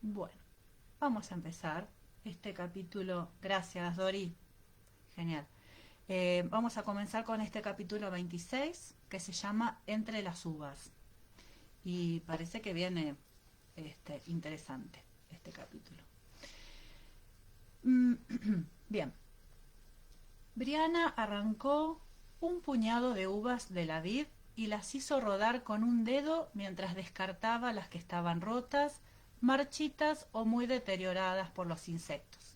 Bueno, vamos a empezar este capítulo. Gracias, Dori. Genial. Vamos a comenzar con este capítulo 26 que se llama Entre las uvas. Y parece que viene interesante este capítulo. Bien, Brianna arrancó un puñado de uvas de la vid y las hizo rodar con un dedo mientras descartaba las que estaban rotas, marchitas o muy deterioradas por los insectos.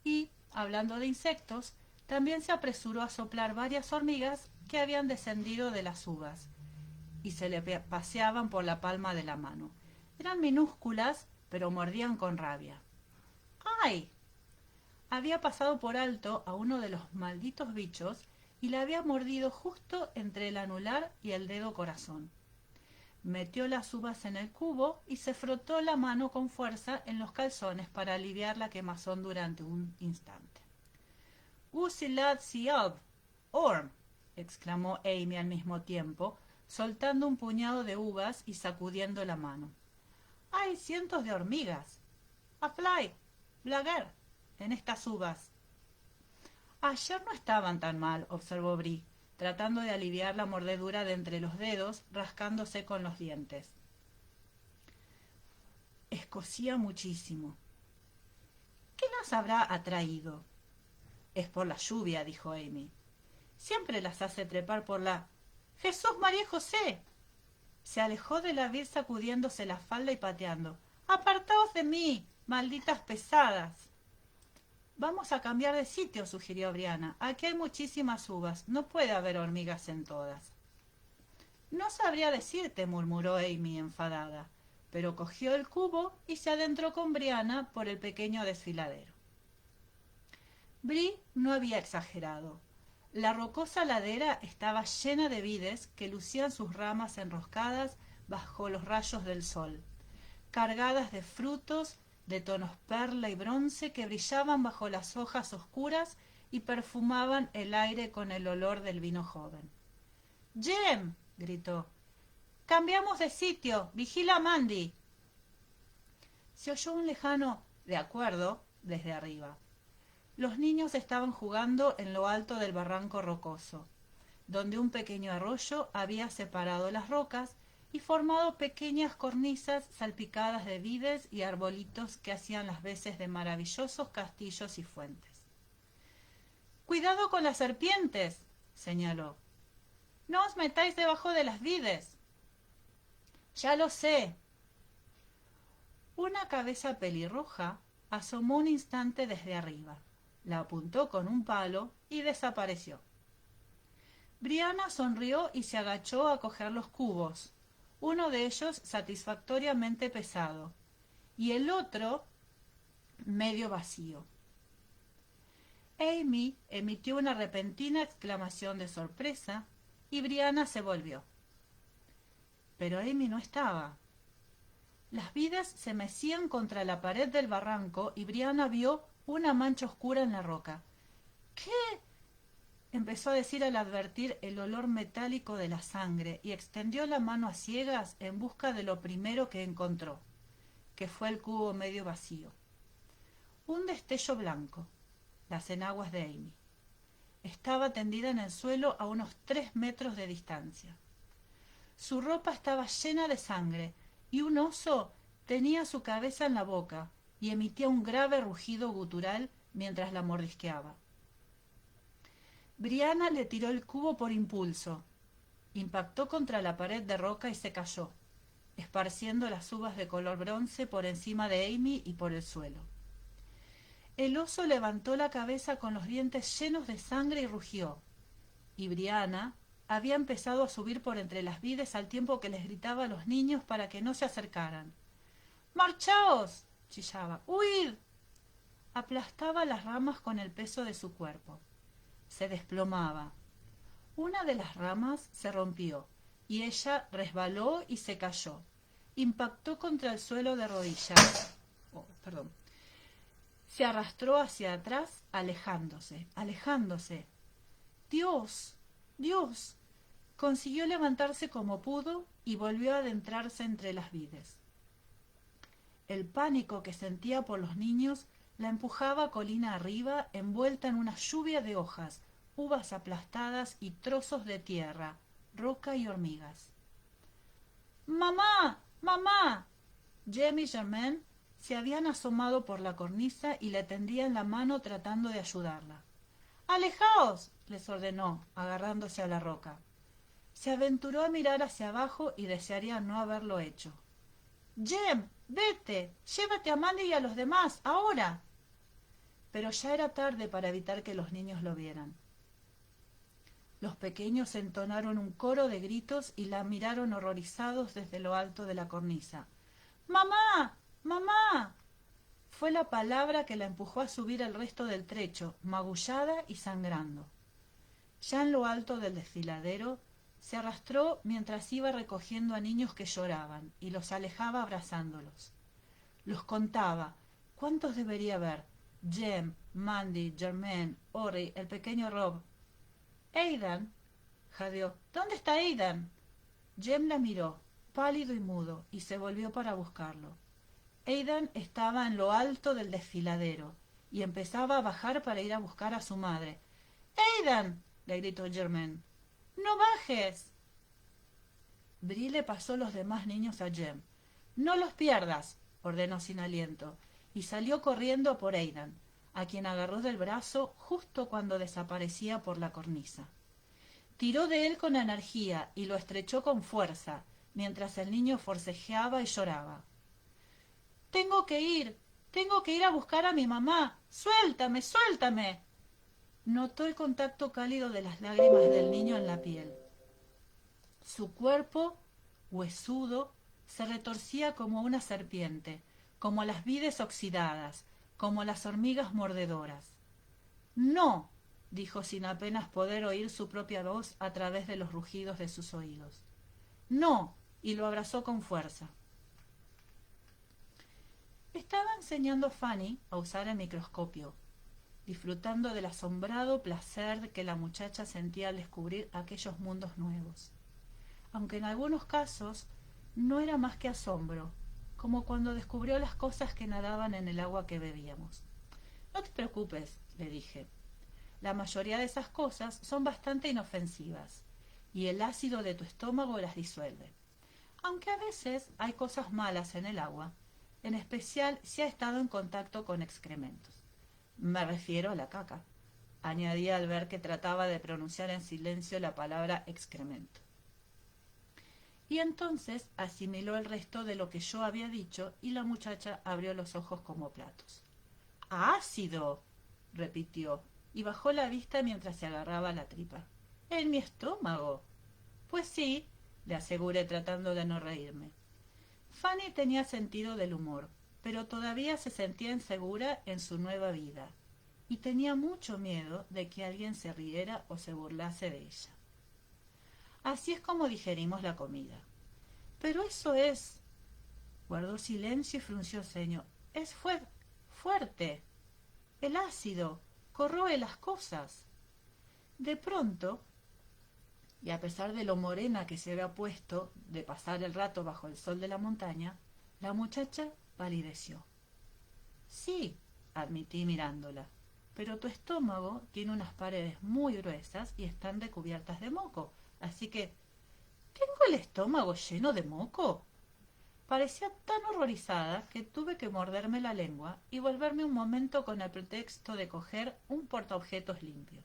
Y, hablando de insectos, también se apresuró a soplar varias hormigas que habían descendido de las uvas y se le paseaban por la palma de la mano. Eran minúsculas, pero mordían con rabia. ¡Ay! Había pasado por alto a uno de los malditos bichos y le había mordido justo entre el anular y el dedo corazón. Metió las uvas en el cubo y se frotó la mano con fuerza en los calzones para aliviar la quemazón durante un instante. «Usilat siab, Orm», exclamó Amy al mismo tiempo, soltando un puñado de uvas y sacudiendo la mano. «Hay cientos de hormigas. Afly, Blaguer, en estas uvas». «Ayer no estaban tan mal», observó Brie, tratando de aliviar la mordedura de entre los dedos, rascándose con los dientes. Escocía muchísimo. «¿Qué las habrá atraído?» «Es por la lluvia», dijo Amy. «Siempre las hace trepar por la... ¡Jesús, María y José!». Se alejó de la vid sacudiéndose la falda y pateando. «¡Apartaos de mí, malditas pesadas!». «Vamos a cambiar de sitio», sugirió Brianna. «Aquí hay muchísimas uvas. No puede haber hormigas en todas». «No sabría decirte», murmuró Amy enfadada, pero cogió el cubo y se adentró con Brianna por el pequeño desfiladero. Brie no había exagerado. La rocosa ladera estaba llena de vides que lucían sus ramas enroscadas bajo los rayos del sol, cargadas de frutos de tonos perla y bronce que brillaban bajo las hojas oscuras y perfumaban el aire con el olor del vino joven. «¡Jem!», gritó. «¡Cambiamos de sitio! ¡Vigila a Mandy!». Se oyó un lejano «de acuerdo» desde arriba. Los niños estaban jugando en lo alto del barranco rocoso, donde un pequeño arroyo había separado las rocas y formado pequeñas cornisas salpicadas de vides y arbolitos que hacían las veces de maravillosos castillos y fuentes. «¡Cuidado con las serpientes!», señaló. «No os metáis debajo de las vides». «Ya lo sé». Una cabeza pelirroja asomó un instante desde arriba, la apuntó con un palo y desapareció. Brianna sonrió y se agachó a coger los cubos, uno de ellos satisfactoriamente pesado y el otro medio vacío. Amy emitió una repentina exclamación de sorpresa y Brianna se volvió. Pero Amy no estaba. Las vidas se mecían contra la pared del barranco y Brianna vio una mancha oscura en la roca. «¿Qué?», empezó a decir al advertir el olor metálico de la sangre y extendió la mano a ciegas en busca de lo primero que encontró, que fue el cubo medio vacío. Un destello blanco, las enaguas de Amy. Estaba tendida en el suelo a unos 3 metros de distancia. Su ropa estaba llena de sangre y un oso tenía su cabeza en la boca y emitía un grave rugido gutural mientras la mordisqueaba. Brianna le tiró el cubo por impulso. Impactó contra la pared de roca y se cayó, esparciendo las uvas de color bronce por encima de Amy y por el suelo. El oso levantó la cabeza con los dientes llenos de sangre y rugió, y Brianna había empezado a subir por entre las vides al tiempo que les gritaba a los niños para que no se acercaran. «¡Marchaos!», chillaba. «¡Huid!». Aplastaba las ramas con el peso de su cuerpo. Se desplomaba. Una de las ramas se rompió y ella resbaló y se cayó. Impactó contra el suelo de rodillas. Se arrastró hacia atrás, alejándose, alejándose. «¡Dios! ¡Dios!». Consiguió levantarse como pudo y volvió a adentrarse entre las vides. El pánico que sentía por los niños la empujaba colina arriba, envuelta en una lluvia de hojas, uvas aplastadas y trozos de tierra, roca y hormigas. ¡Mamá! ¡Mamá! Jem y Germaine se habían asomado por la cornisa y le tendían la mano tratando de ayudarla. ¡Alejaos! les ordenó, agarrándose a la roca. Se aventuró a mirar hacia abajo y desearía no haberlo hecho. —Jem, vete, llévate a Mandy y a los demás, ahora. Pero ya era tarde para evitar que los niños lo vieran. Los pequeños entonaron un coro de gritos y la miraron horrorizados desde lo alto de la cornisa. —¡Mamá! ¡Mamá! Fue la palabra que la empujó a subir el resto del trecho, magullada y sangrando. Ya en lo alto del desfiladero, se arrastró mientras iba recogiendo a niños que lloraban y los alejaba abrazándolos. Los contaba. ¿Cuántos debería haber? Jem, Mandy, Germaine, Ori, el pequeño Rob. —Aidan —jadeó—, ¿dónde está Aidan? Jem la miró, pálido y mudo, y se volvió para buscarlo. Aidan estaba en lo alto del desfiladero y empezaba a bajar para ir a buscar a su madre. —¡Aidan! —le gritó Germaine—, ¡no bajes! Bree le pasó los demás niños a Jem. —No los pierdas —ordenó sin aliento, y salió corriendo por Aidan, a quien agarró del brazo justo cuando desaparecía por la cornisa. Tiró de él con energía y lo estrechó con fuerza, mientras el niño forcejeaba y lloraba. —Tengo que ir a buscar a mi mamá. ¡Suéltame, suéltame! Notó el contacto cálido de las lágrimas del niño en la piel. Su cuerpo, huesudo, se retorcía como una serpiente, como las vides oxidadas, como las hormigas mordedoras. —¡No! —dijo sin apenas poder oír su propia voz a través de los rugidos de sus oídos. —¡No! Y lo abrazó con fuerza. Estaba enseñando a Fanny a usar el microscopio, disfrutando del asombrado placer que la muchacha sentía al descubrir aquellos mundos nuevos. Aunque en algunos casos no era más que asombro, como cuando descubrió las cosas que nadaban en el agua que bebíamos. —No te preocupes —le dije—, la mayoría de esas cosas son bastante inofensivas, y el ácido de tu estómago las disuelve. Aunque a veces hay cosas malas en el agua, en especial si ha estado en contacto con excrementos. Me refiero a la caca, añadí al ver que trataba de pronunciar en silencio la palabra excremento. Y entonces asimiló el resto de lo que yo había dicho y la muchacha abrió los ojos como platos. —¡Ácido! —repitió, y bajó la vista mientras se agarraba la tripa. —¡En mi estómago! —Pues sí —le aseguré tratando de no reírme. Fanny tenía sentido del humor, pero todavía se sentía insegura en su nueva vida, y tenía mucho miedo de que alguien se riera o se burlase de ella. Así es como digerimos la comida. —Pero eso es... Guardó silencio y frunció el ceño. —Es fuerte. El ácido corroe las cosas. De pronto, y a pesar de lo morena que se había puesto de pasar el rato bajo el sol de la montaña, la muchacha palideció. —Sí —admití mirándola—, pero tu estómago tiene unas paredes muy gruesas y están recubiertas de moco, así que... —¿Tengo el estómago lleno de moco? Parecía tan horrorizada que tuve que morderme la lengua y volverme un momento con el pretexto de coger un portaobjetos limpio.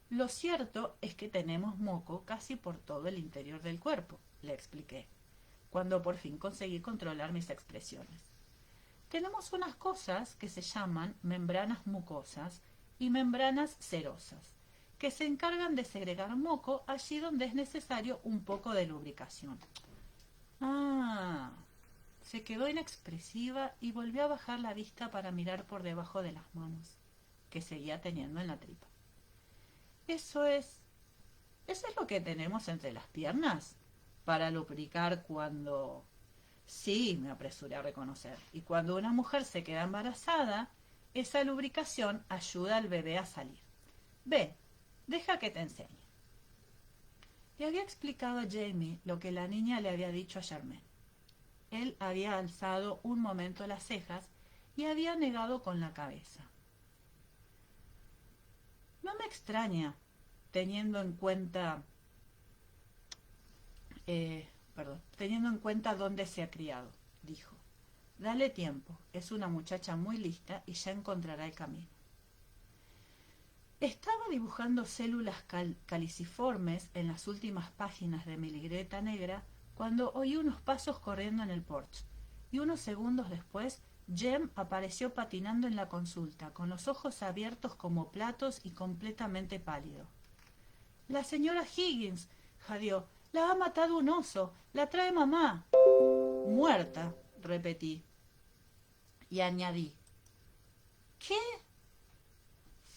—Lo cierto es que tenemos moco casi por todo el interior del cuerpo —le expliqué, cuando por fin conseguí controlar mis expresiones. Tenemos unas cosas que se llaman membranas mucosas y membranas cerosas, que se encargan de segregar moco allí donde es necesario un poco de lubricación. —Ah. Se quedó inexpresiva y volvió a bajar la vista para mirar por debajo de las manos, que seguía teniendo en la tripa. —¿Eso es lo que tenemos entre las piernas? ¿Para lubricar cuando...? —Sí —me apresuré a reconocer—, y cuando una mujer se queda embarazada, esa lubricación ayuda al bebé a salir. Ve, deja que te enseñe. Le había explicado a Jamie lo que la niña le había dicho a Germaine. él había alzado un momento las cejas y había negado con la cabeza. No me extraña, teniendo en cuenta, teniendo en cuenta dónde se ha criado, dijo. Dale tiempo, es una muchacha muy lista y ya encontrará el camino. Estaba dibujando células caliciformes en las últimas páginas de mi libreta negra cuando oí unos pasos corriendo en el porche, y unos segundos después Jem apareció patinando en la consulta, con los ojos abiertos como platos y completamente pálido. La señora Higgins, jadeó, la ha matado un oso, la trae mamá. Muerta, repetí, y añadí, ¿qué?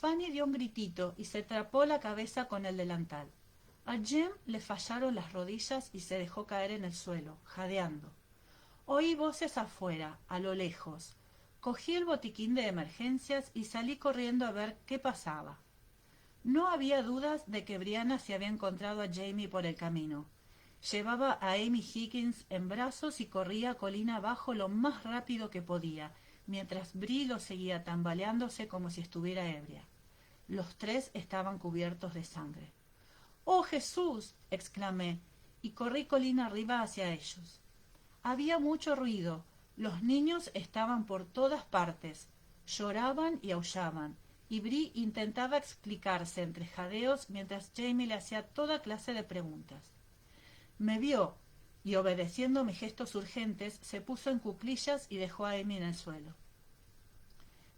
Fanny dio un gritito y se trapó la cabeza con el delantal. A Jem le fallaron las rodillas y se dejó caer en el suelo, jadeando. Oí voces afuera, a lo lejos. Cogí el botiquín de emergencias y salí corriendo a ver qué pasaba. No había dudas de que Brianna se había encontrado a Jamie por el camino. Llevaba a Amy Higgins en brazos y corría colina abajo lo más rápido que podía, mientras Bree lo seguía tambaleándose como si estuviera ebria. Los tres estaban cubiertos de sangre. ¡Oh, Jesús! Exclamé, y corrí colina arriba hacia ellos. Había mucho ruido. Los niños estaban por todas partes. Lloraban y aullaban, y Bree intentaba explicarse entre jadeos mientras Jamie le hacía toda clase de preguntas. Me vio, y obedeciendo mis gestos urgentes, se puso en cuclillas y dejó a Amy en el suelo.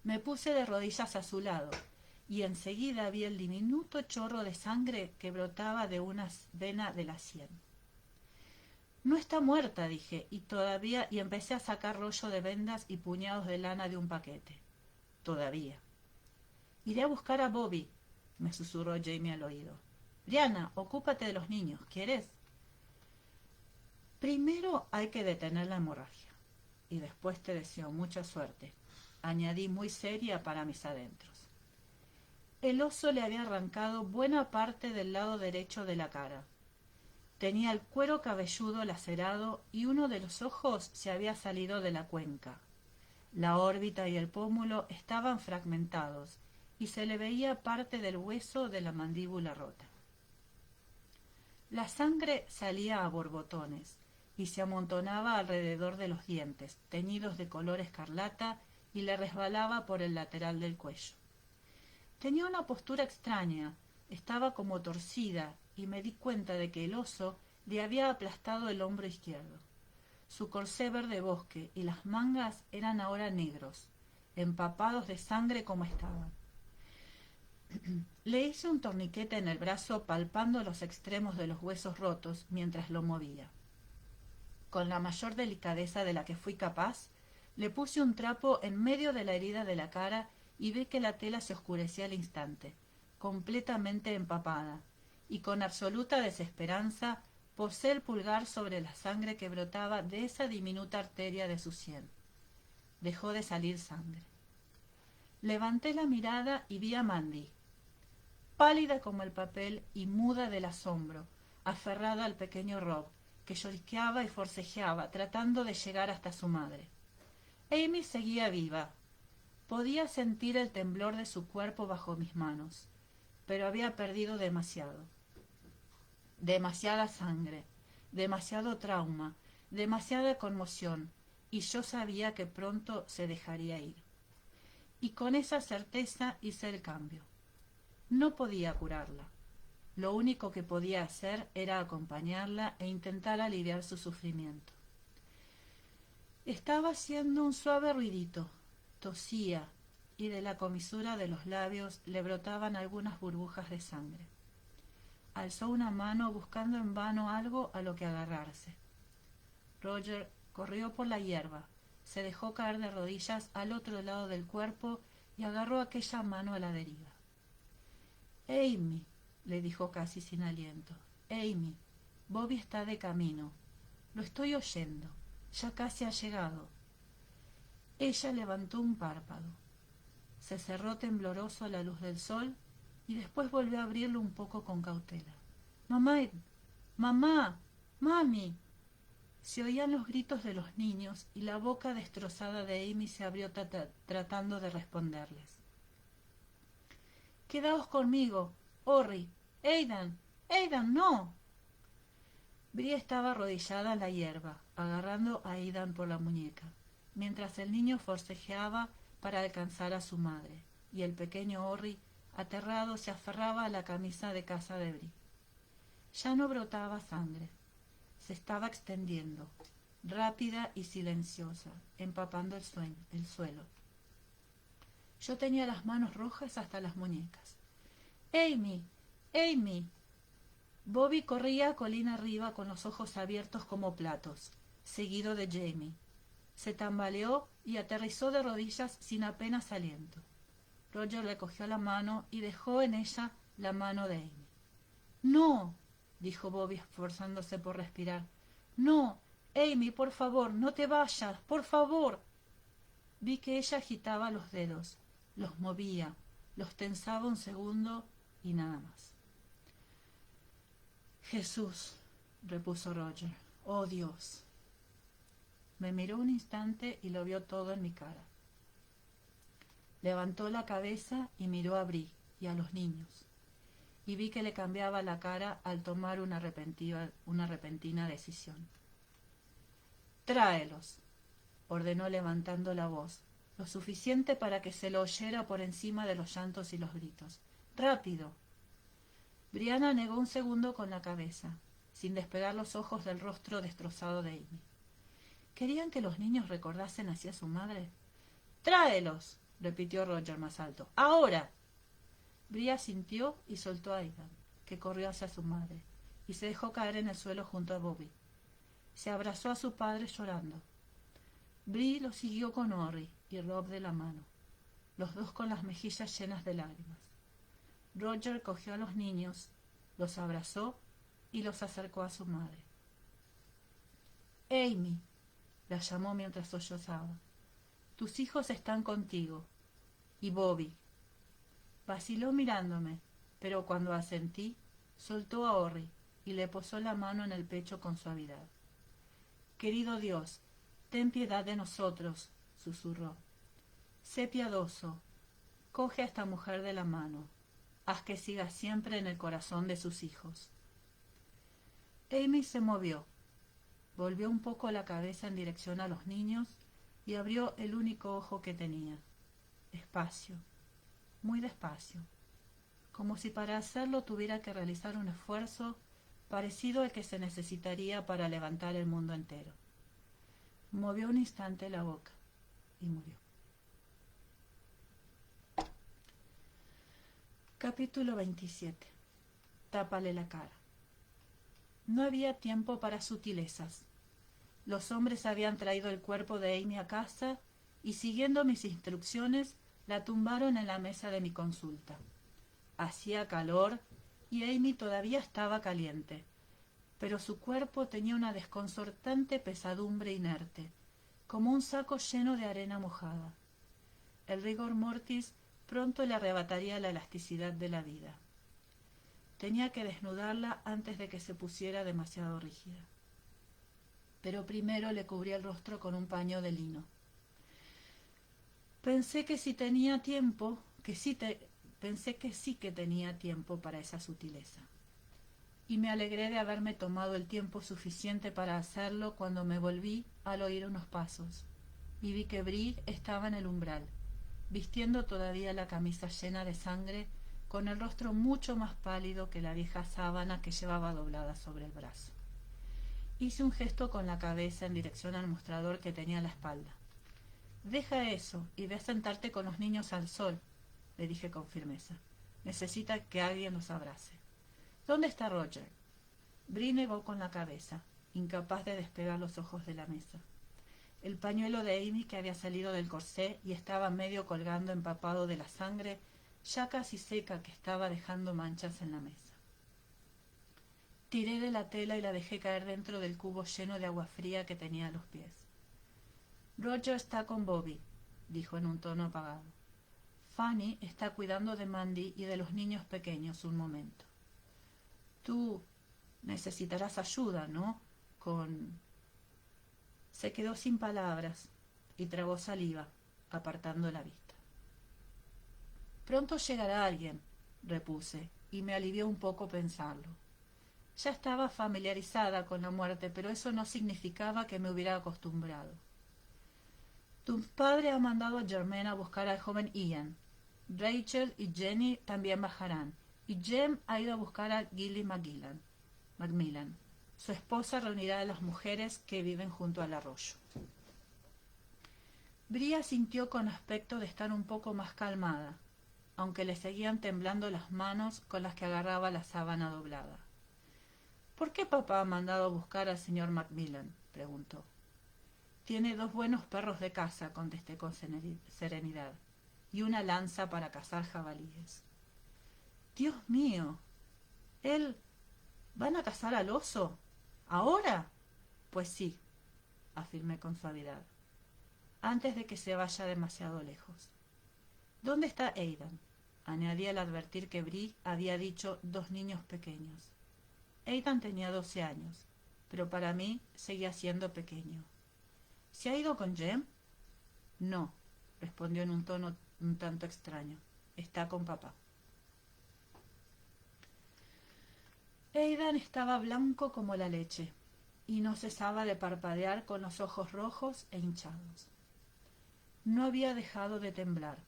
Me puse de rodillas a su lado, y enseguida vi el diminuto chorro de sangre que brotaba de una vena de la sien. No está muerta, dije, y empecé a sacar rollo de vendas y puñados de lana de un paquete. Todavía. Iré a buscar a Bobby, me susurró Jamie al oído. Brianna, ocúpate de los niños, ¿quieres? Primero hay que detener la hemorragia, y después te deseo mucha suerte, añadí muy seria para mis adentros. El oso le había arrancado buena parte del lado derecho de la cara. Tenía el cuero cabelludo lacerado y uno de los ojos se había salido de la cuenca. La órbita y el pómulo estaban fragmentados y se le veía parte del hueso de la mandíbula rota. La sangre salía a borbotones y se amontonaba alrededor de los dientes, teñidos de color escarlata, y le resbalaba por el lateral del cuello. Tenía una postura extraña, estaba como torcida, y me di cuenta de que el oso le había aplastado el hombro izquierdo. Su corsé verde bosque y las mangas eran ahora negros, empapados de sangre como estaban. Le hice un torniquete en el brazo palpando los extremos de los huesos rotos mientras lo movía. Con la mayor delicadeza de la que fui capaz, le puse un trapo en medio de la herida de la cara y vi que la tela se oscurecía al instante, completamente empapada, y con absoluta desesperanza posé el pulgar sobre la sangre que brotaba de esa diminuta arteria de su sien. Dejó de salir sangre. Levanté la mirada y vi a Mandy, pálida como el papel y muda del asombro, aferrada al pequeño Rob, que lloriqueaba y forcejeaba, tratando de llegar hasta su madre. Amy seguía viva. Podía sentir el temblor de su cuerpo bajo mis manos, pero había perdido demasiado. Demasiada sangre, demasiado trauma, demasiada conmoción, y yo sabía que pronto se dejaría ir. Y con esa certeza hice el cambio. No podía curarla. Lo único que podía hacer era acompañarla e intentar aliviar su sufrimiento. Estaba haciendo un suave ruidito, tosía, y de la comisura de los labios le brotaban algunas burbujas de sangre. Alzó una mano buscando en vano algo a lo que agarrarse. Roger corrió por la hierba, se dejó caer de rodillas al otro lado del cuerpo y agarró aquella mano a la deriva. «Amy», le dijo casi sin aliento, «Amy, Bobby está de camino. Lo estoy oyendo. Ya casi ha llegado». Ella levantó un párpado. Se cerró tembloroso a la luz del sol y después volvió a abrirlo un poco con cautela. «Mamá, mamá, mami». Se oían los gritos de los niños y la boca destrozada de Amy se abrió tratando de responderles. —¡Quedaos conmigo! ¡Orri! ¡Aidan! ¡Aidan, no! Bree estaba arrodillada en la hierba, agarrando a Aidan por la muñeca, mientras el niño forcejeaba para alcanzar a su madre, y el pequeño Orri, aterrado, se aferraba a la camisa de casa de Bree. Ya no brotaba sangre. Se estaba extendiendo, rápida y silenciosa, empapando el suelo. Yo tenía las manos rojas hasta las muñecas. —¡Amy! ¡Amy! Bobby corría colina arriba con los ojos abiertos como platos, seguido de Jamie. Se tambaleó y aterrizó de rodillas sin apenas aliento. Roger le cogió la mano y dejó en ella la mano de Amy. —¡No! —dijo Bobby esforzándose por respirar. —No, Amy, por favor, no te vayas, por favor. Vi que ella agitaba los dedos, los movía, los tensaba un segundo y nada más. —Jesús —repuso Roger—, oh Dios. Me miró un instante y lo vio todo en mi cara. Levantó la cabeza y miró a Bree y a los niños, y vi que le cambiaba la cara al tomar una repentina decisión. —Tráelos —ordenó levantando la voz, lo suficiente para que se lo oyera por encima de los llantos y los gritos. —¡Rápido! Brianna negó un segundo con la cabeza, sin despegar los ojos del rostro destrozado de Amy. ¿Querían que los niños recordasen hacia su madre? —¡Tráelos! —repitió Roger más alto. —¡Ahora! Bree asintió y soltó a Aidan, que corrió hacia su madre, y se dejó caer en el suelo junto a Bobby. Se abrazó a su padre llorando. Bree lo siguió con Orri y Rob de la mano, los dos con las mejillas llenas de lágrimas. Roger cogió a los niños, los abrazó y los acercó a su madre. —Amy —la llamó mientras sollozaba—, tus hijos están contigo. Y Bobby. Vaciló mirándome, pero cuando asentí, soltó a Orri y le posó la mano en el pecho con suavidad. —Querido Dios, ten piedad de nosotros —susurró—. Sé piadoso. Coge a esta mujer de la mano. Haz que siga siempre en el corazón de sus hijos. Amy se movió, volvió un poco la cabeza en dirección a los niños y abrió el único ojo que tenía. Despacio, muy despacio, como si para hacerlo tuviera que realizar un esfuerzo parecido al que se necesitaría para levantar el mundo entero. Movió un instante la boca y murió. Capítulo 27. Tápale la cara. No había tiempo para sutilezas. Los hombres habían traído el cuerpo de Amy a casa y, siguiendo mis instrucciones, la tumbaron en la mesa de mi consulta. Hacía calor y Amy todavía estaba caliente, pero su cuerpo tenía una desconcertante pesadumbre inerte, como un saco lleno de arena mojada. El rigor mortis pronto le arrebataría la elasticidad de la vida. Tenía que desnudarla antes de que se pusiera demasiado rígida. Pero primero le cubrí el rostro con un paño de lino. Pensé que sí que tenía tiempo para esa sutileza. Y me alegré de haberme tomado el tiempo suficiente para hacerlo cuando me volví al oír unos pasos, y vi que Bree estaba en el umbral, vistiendo todavía la camisa llena de sangre, con el rostro mucho más pálido que la vieja sábana que llevaba doblada sobre el brazo. Hice un gesto con la cabeza en dirección al mostrador que tenía a la espalda. —Deja eso y ve a sentarte con los niños al sol —le dije con firmeza—. Necesita que alguien los abrace. —¿Dónde está Roger? Bree negó con la cabeza, incapaz de despegar los ojos de la mesa. El pañuelo de Amy, que había salido del corsé y estaba medio colgando empapado de la sangre, ya casi seca, que estaba dejando manchas en la mesa. Tiré de la tela y la dejé caer dentro del cubo lleno de agua fría que tenía a los pies. —Roger está con Bobby —dijo en un tono apagado. Fanny está cuidando de Mandy y de los niños pequeños un momento. Tú necesitarás ayuda, ¿no? Con Se quedó sin palabras y tragó saliva, apartando la vista. Pronto llegará alguien, repuse, y me alivió un poco pensarlo. Ya estaba familiarizada con la muerte, pero eso no significaba que me hubiera acostumbrado. Tu padre ha mandado a Germaine a buscar al joven Ian. Rachel y Jenny también bajarán, y Jem ha ido a buscar a Gilly Macmillan. Su esposa reunirá a las mujeres que viven junto al arroyo. Bria sintió con aspecto de estar un poco más calmada, aunque le seguían temblando las manos con las que agarraba la sábana doblada. ¿Por qué papá ha mandado a buscar al señor Macmillan?, preguntó. Tiene 2 buenos perros de caza, contesté con serenidad, y una lanza para cazar jabalíes. Dios mío, él... ¿Van a cazar al oso? ¿Ahora? Pues sí, afirmé con suavidad, antes de que se vaya demasiado lejos. ¿Dónde está Aidan?, añadí al advertir que Bree había dicho 2 niños pequeños. Aidan tenía 12 años, pero para mí seguía siendo pequeño. ¿Se ha ido con Jem? No, respondió en un tono un tanto extraño. Está con papá. Aidan estaba blanco como la leche, y no cesaba de parpadear con los ojos rojos e hinchados. No había dejado de temblar.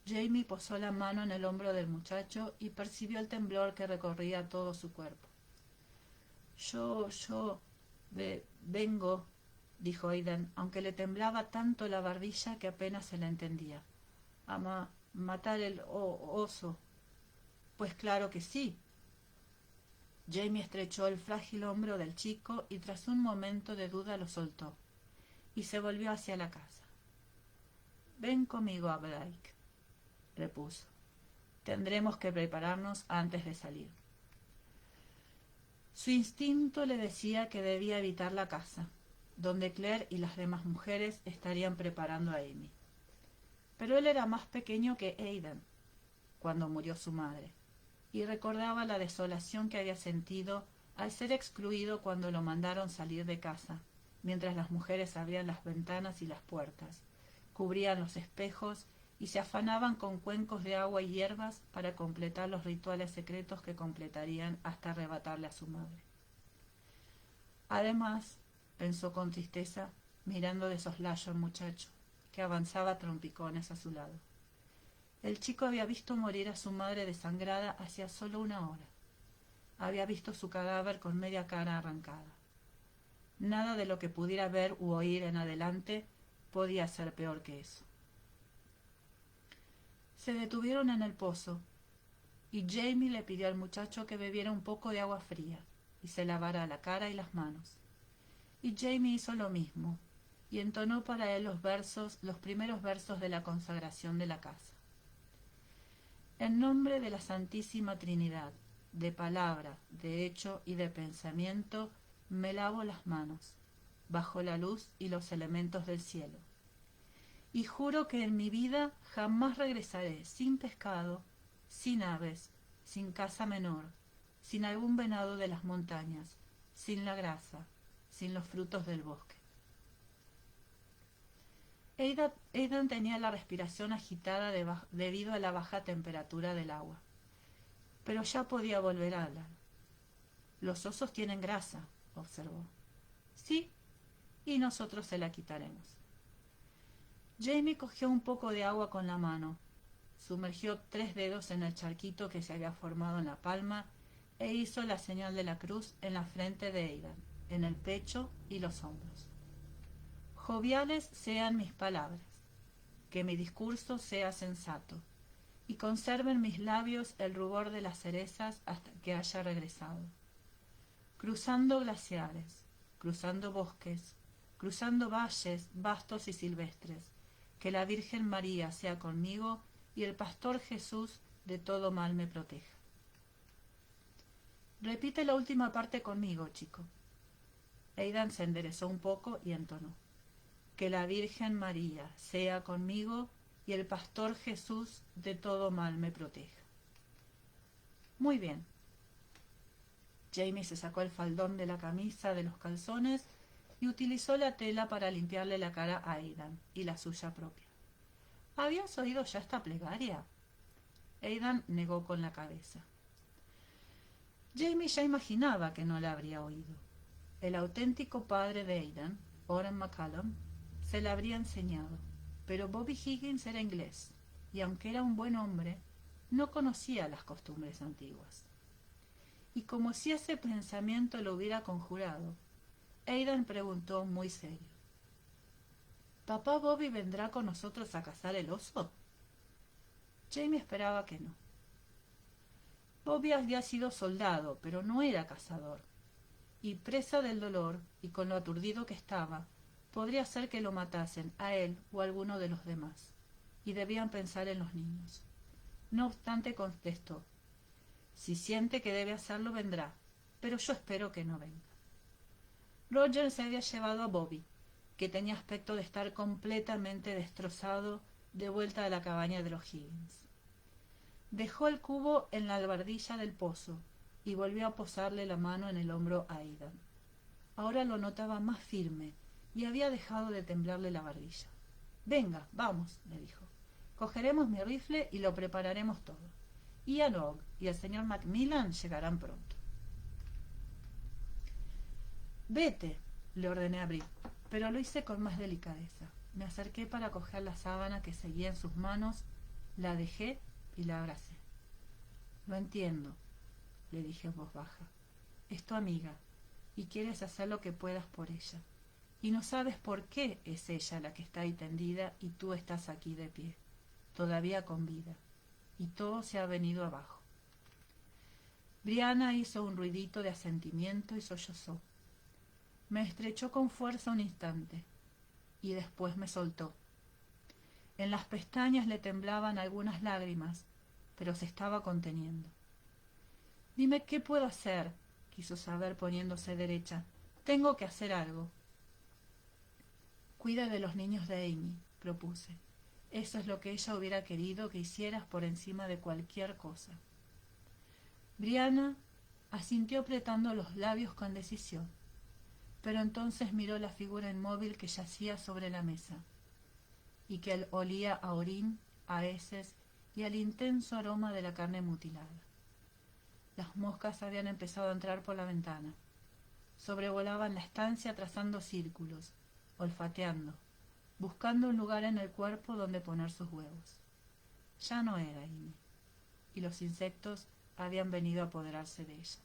Jamie posó la mano en el hombro del muchacho y percibió el temblor que recorría todo su cuerpo. Vengo, dijo Aidan, aunque le temblaba tanto la barbilla que apenas se la entendía. A matar el oso. Pues claro que sí. Jamie estrechó el frágil hombro del chico y tras un momento de duda lo soltó, y se volvió hacia la casa. Ven conmigo a Blake, repuso. Tendremos que prepararnos antes de salir. Su instinto le decía que debía evitar la casa, donde Claire y las demás mujeres estarían preparando a Amy. Pero él era más pequeño que Aidan cuando murió su madre, y recordaba la desolación que había sentido al ser excluido cuando lo mandaron salir de casa, mientras las mujeres abrían las ventanas y las puertas, cubrían los espejos y se afanaban con cuencos de agua y hierbas para completar los rituales secretos que completarían hasta arrebatarle a su madre. Además, pensó con tristeza, mirando de soslayo al muchacho, que avanzaba a trompicones a su lado. El chico había visto morir a su madre desangrada hacía solo 1 hora. Había visto su cadáver con media cara arrancada. Nada de lo que pudiera ver u oír en adelante podía ser peor que eso. Se detuvieron en el pozo, y Jamie le pidió al muchacho que bebiera un poco de agua fría y se lavara la cara y las manos. Y Jamie hizo lo mismo, y entonó para él los primeros versos de la consagración de la casa. En nombre de la Santísima Trinidad, de palabra, de hecho y de pensamiento, me lavo las manos, bajo la luz y los elementos del cielo. Y juro que en mi vida jamás regresaré sin pescado, sin aves, sin caza menor, sin algún venado de las montañas, sin la grasa, sin los frutos del bosque. Aidan tenía la respiración agitada debido a la baja temperatura del agua, pero ya podía volver a hablar. Los osos tienen grasa, observó. Sí, y nosotros se la quitaremos. Jamie cogió un poco de agua con la mano, sumergió 3 dedos en el charquito que se había formado en la palma e hizo la señal de la cruz en la frente de Aidan, en el pecho y los hombros. Joviales sean mis palabras, que mi discurso sea sensato, y conserven mis labios el rubor de las cerezas hasta que haya regresado. Cruzando glaciares, cruzando bosques, cruzando valles vastos y silvestres, que la Virgen María sea conmigo y el pastor Jesús de todo mal me proteja. Repite la última parte conmigo, chico. Aidan se enderezó un poco y entonó. Que la Virgen María sea conmigo y el pastor Jesús de todo mal me proteja. Muy bien. Jamie se sacó el faldón de la camisa de los calzones y utilizó la tela para limpiarle la cara a Aidan y la suya propia. ¿Habías oído ya esta plegaria? Aidan negó con la cabeza. Jamie ya imaginaba que no la habría oído. El auténtico padre de Aidan, Oren McCallum, se la habría enseñado, pero Bobby Higgins era inglés, y aunque era un buen hombre, no conocía las costumbres antiguas. Y como si ese pensamiento lo hubiera conjurado, Aidan preguntó muy serio: ¿Papá Bobby vendrá con nosotros a cazar el oso? Jamie esperaba que no. Bobby había sido soldado, pero no era cazador, y presa del dolor y con lo aturdido que estaba, podría ser que lo matasen a él o a alguno de los demás, y debían pensar en los niños. No obstante, contestó: si siente que debe hacerlo, vendrá, pero yo espero que no venga. Roger se había llevado a Bobby, que tenía aspecto de estar completamente destrozado, de vuelta a la cabaña de los Higgins. Dejó el cubo en la albardilla del pozo y volvió a posarle la mano en el hombro a Aidan. Ahora lo notaba más firme y había dejado de temblarle la barbilla. «Venga, vamos», le dijo. «Cogeremos mi rifle y lo prepararemos todo. Ian Ogg y el señor Macmillan llegarán pronto». «Vete», le ordené a Bri, pero lo hice con más delicadeza. Me acerqué para coger la sábana que seguía en sus manos, la dejé y la abracé. «Lo entiendo», le dije en voz baja. «Es tu amiga, y quieres hacer lo que puedas por ella. Y no sabes por qué es ella la que está ahí tendida y tú estás aquí de pie, todavía con vida. Y todo se ha venido abajo». Brianna hizo un ruidito de asentimiento y sollozó. Me estrechó con fuerza un instante, y después me soltó. En las pestañas le temblaban algunas lágrimas, pero se estaba conteniendo. «Dime qué puedo hacer», quiso saber poniéndose derecha. «Tengo que hacer algo». «Cuida de los niños de Amy», propuse. «Eso es lo que ella hubiera querido que hicieras por encima de cualquier cosa». Brianna asintió apretando los labios con decisión, pero entonces miró la figura inmóvil que yacía sobre la mesa, y que olía a orín, a heces y al intenso aroma de la carne mutilada. Las moscas habían empezado a entrar por la ventana. Sobrevolaban la estancia trazando círculos, olfateando, buscando un lugar en el cuerpo donde poner sus huevos. Ya no era Amy, y los insectos habían venido a apoderarse de ella.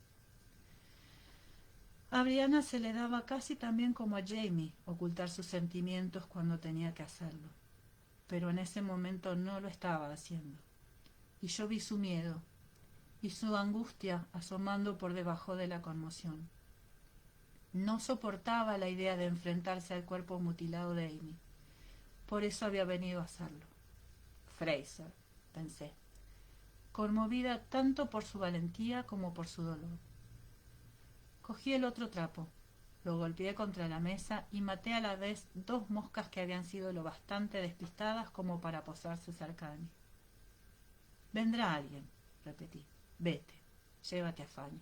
A Brianna se le daba casi tan bien como a Jamie ocultar sus sentimientos cuando tenía que hacerlo, pero en ese momento no lo estaba haciendo, y yo vi su miedo y su angustia asomando por debajo de la conmoción. No soportaba la idea de enfrentarse al cuerpo mutilado de Amy. Por eso había venido a hacerlo. Fraser, pensé, conmovida tanto por su valentía como por su dolor. Cogí el otro trapo, lo golpeé contra la mesa y maté a la vez 2 moscas que habían sido lo bastante despistadas como para posarse cerca de mí. «Vendrá alguien», repetí. «Vete, llévate a Fanny».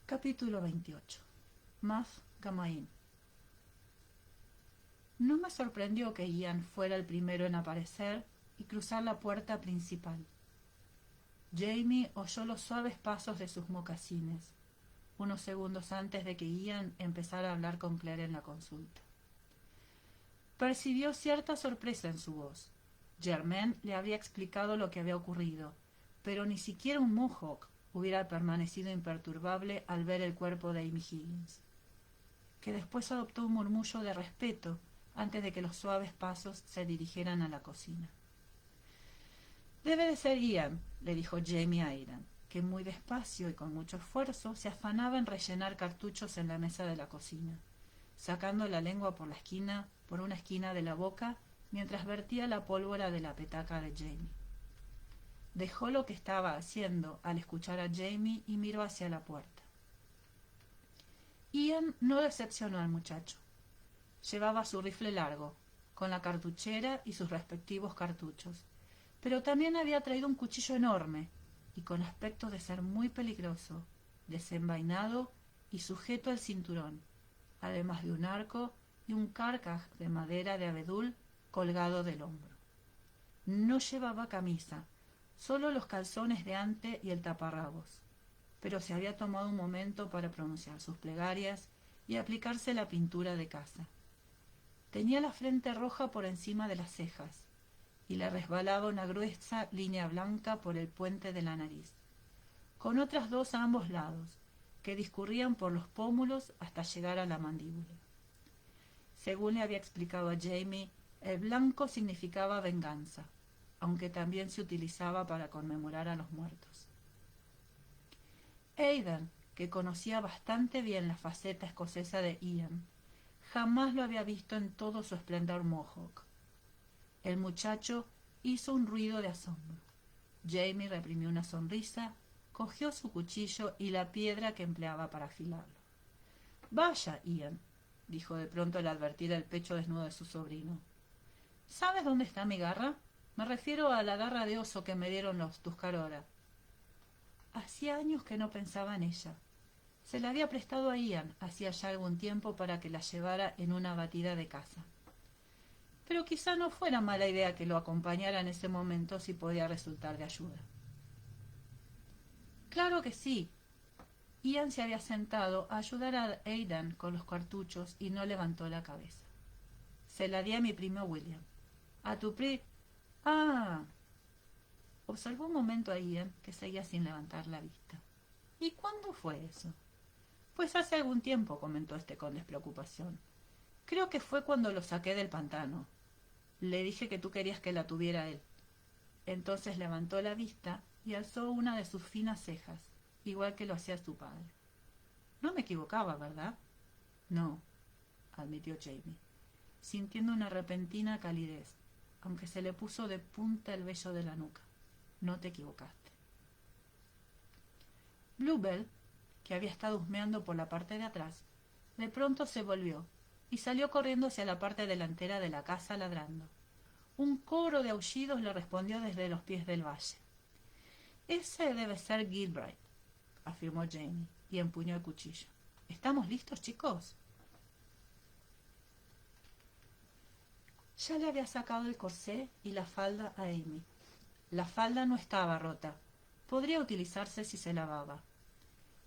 Capítulo 28. Muff Gawain. No me sorprendió que Ian fuera el primero en aparecer y cruzar la puerta principal. Jamie oyó los suaves pasos de sus mocasines, unos segundos antes de que Ian empezara a hablar con Claire en la consulta. Percibió cierta sorpresa en su voz. Germaine le había explicado lo que había ocurrido, pero ni siquiera un Mohawk hubiera permanecido imperturbable al ver el cuerpo de Amy Higgins, que después adoptó un murmullo de respeto antes de que los suaves pasos se dirigieran a la cocina. «Debe de ser Ian», le dijo Jamie a Aidan, que muy despacio y con mucho esfuerzo se afanaba en rellenar cartuchos en la mesa de la cocina, sacando la lengua por una esquina de la boca mientras vertía la pólvora de la petaca de Jamie. Dejó lo que estaba haciendo al escuchar a Jamie y miró hacia la puerta. Ian no decepcionó al muchacho. Llevaba su rifle largo, con la cartuchera y sus respectivos cartuchos, pero también había traído un cuchillo enorme y con aspecto de ser muy peligroso, desenvainado y sujeto al cinturón, además de un arco y un carcaj de madera de abedul colgado del hombro. No llevaba camisa, solo los calzones de ante y el taparrabos, pero se había tomado un momento para pronunciar sus plegarias y aplicarse la pintura de casa. Tenía la frente roja por encima de las cejas y le resbalaba una gruesa línea blanca por el puente de la nariz, con otras dos a ambos lados, que discurrían por los pómulos hasta llegar a la mandíbula. Según le había explicado a Jamie, el blanco significaba venganza, aunque también se utilizaba para conmemorar a los muertos. Aidan, que conocía bastante bien la faceta escocesa de Ian, jamás lo había visto en todo su esplendor mohawk. El muchacho hizo un ruido de asombro. Jamie reprimió una sonrisa, cogió su cuchillo y la piedra que empleaba para afilarlo. «Vaya, Ian», dijo de pronto al advertir el pecho desnudo de su sobrino. «¿Sabes dónde está mi garra? Me refiero a la garra de oso que me dieron los Tuscarora». Hacía años que no pensaba en ella. Se la había prestado a Ian hacía ya algún tiempo para que la llevara en una batida de caza. Pero quizá no fuera mala idea que lo acompañara en ese momento si podía resultar de ayuda. «Claro que sí». Ian se había sentado a ayudar a Aidan con los cartuchos y no levantó la cabeza. «Se la di a mi primo William». «¿A tu Ah». Observó un momento a Ian, que seguía sin levantar la vista. «¿Y cuándo fue eso?» «Pues hace algún tiempo», comentó este con despreocupación. «Creo que fue cuando lo saqué del pantano. Le dije que tú querías que la tuviera él». Entonces levantó la vista y alzó una de sus finas cejas, igual que lo hacía su padre. «No me equivocaba, ¿verdad?» «No», admitió Jamie, sintiendo una repentina calidez, aunque se le puso de punta el vello de la nuca. «No te equivocaste». Bluebell, que había estado husmeando por la parte de atrás, de pronto se volvió y salió corriendo hacia la parte delantera de la casa ladrando. Un coro de aullidos le respondió desde los pies del valle. «Ese debe ser Gilbride», afirmó Jamie, y empuñó el cuchillo. «¿Estamos listos, chicos?» Ya le había sacado el corsé y la falda a Amy. La falda no estaba rota. Podría utilizarse si se lavaba.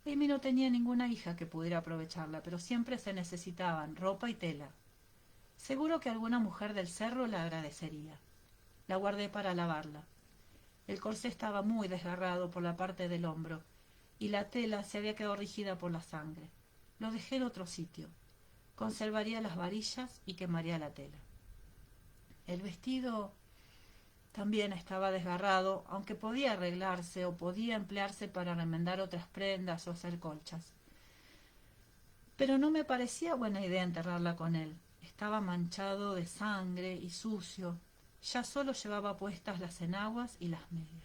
Amy no tenía ninguna hija que pudiera aprovecharla, pero siempre se necesitaban ropa y tela. Seguro que alguna mujer del cerro la agradecería. La guardé para lavarla. El corsé estaba muy desgarrado por la parte del hombro, y la tela se había quedado rígida por la sangre. Lo dejé en otro sitio. Conservaría las varillas y quemaría la tela. El vestido también estaba desgarrado, aunque podía arreglarse o podía emplearse para remendar otras prendas o hacer colchas. Pero no me parecía buena idea enterrarla con él. Estaba manchado de sangre y sucio. Ya solo llevaba puestas las enaguas y las medias.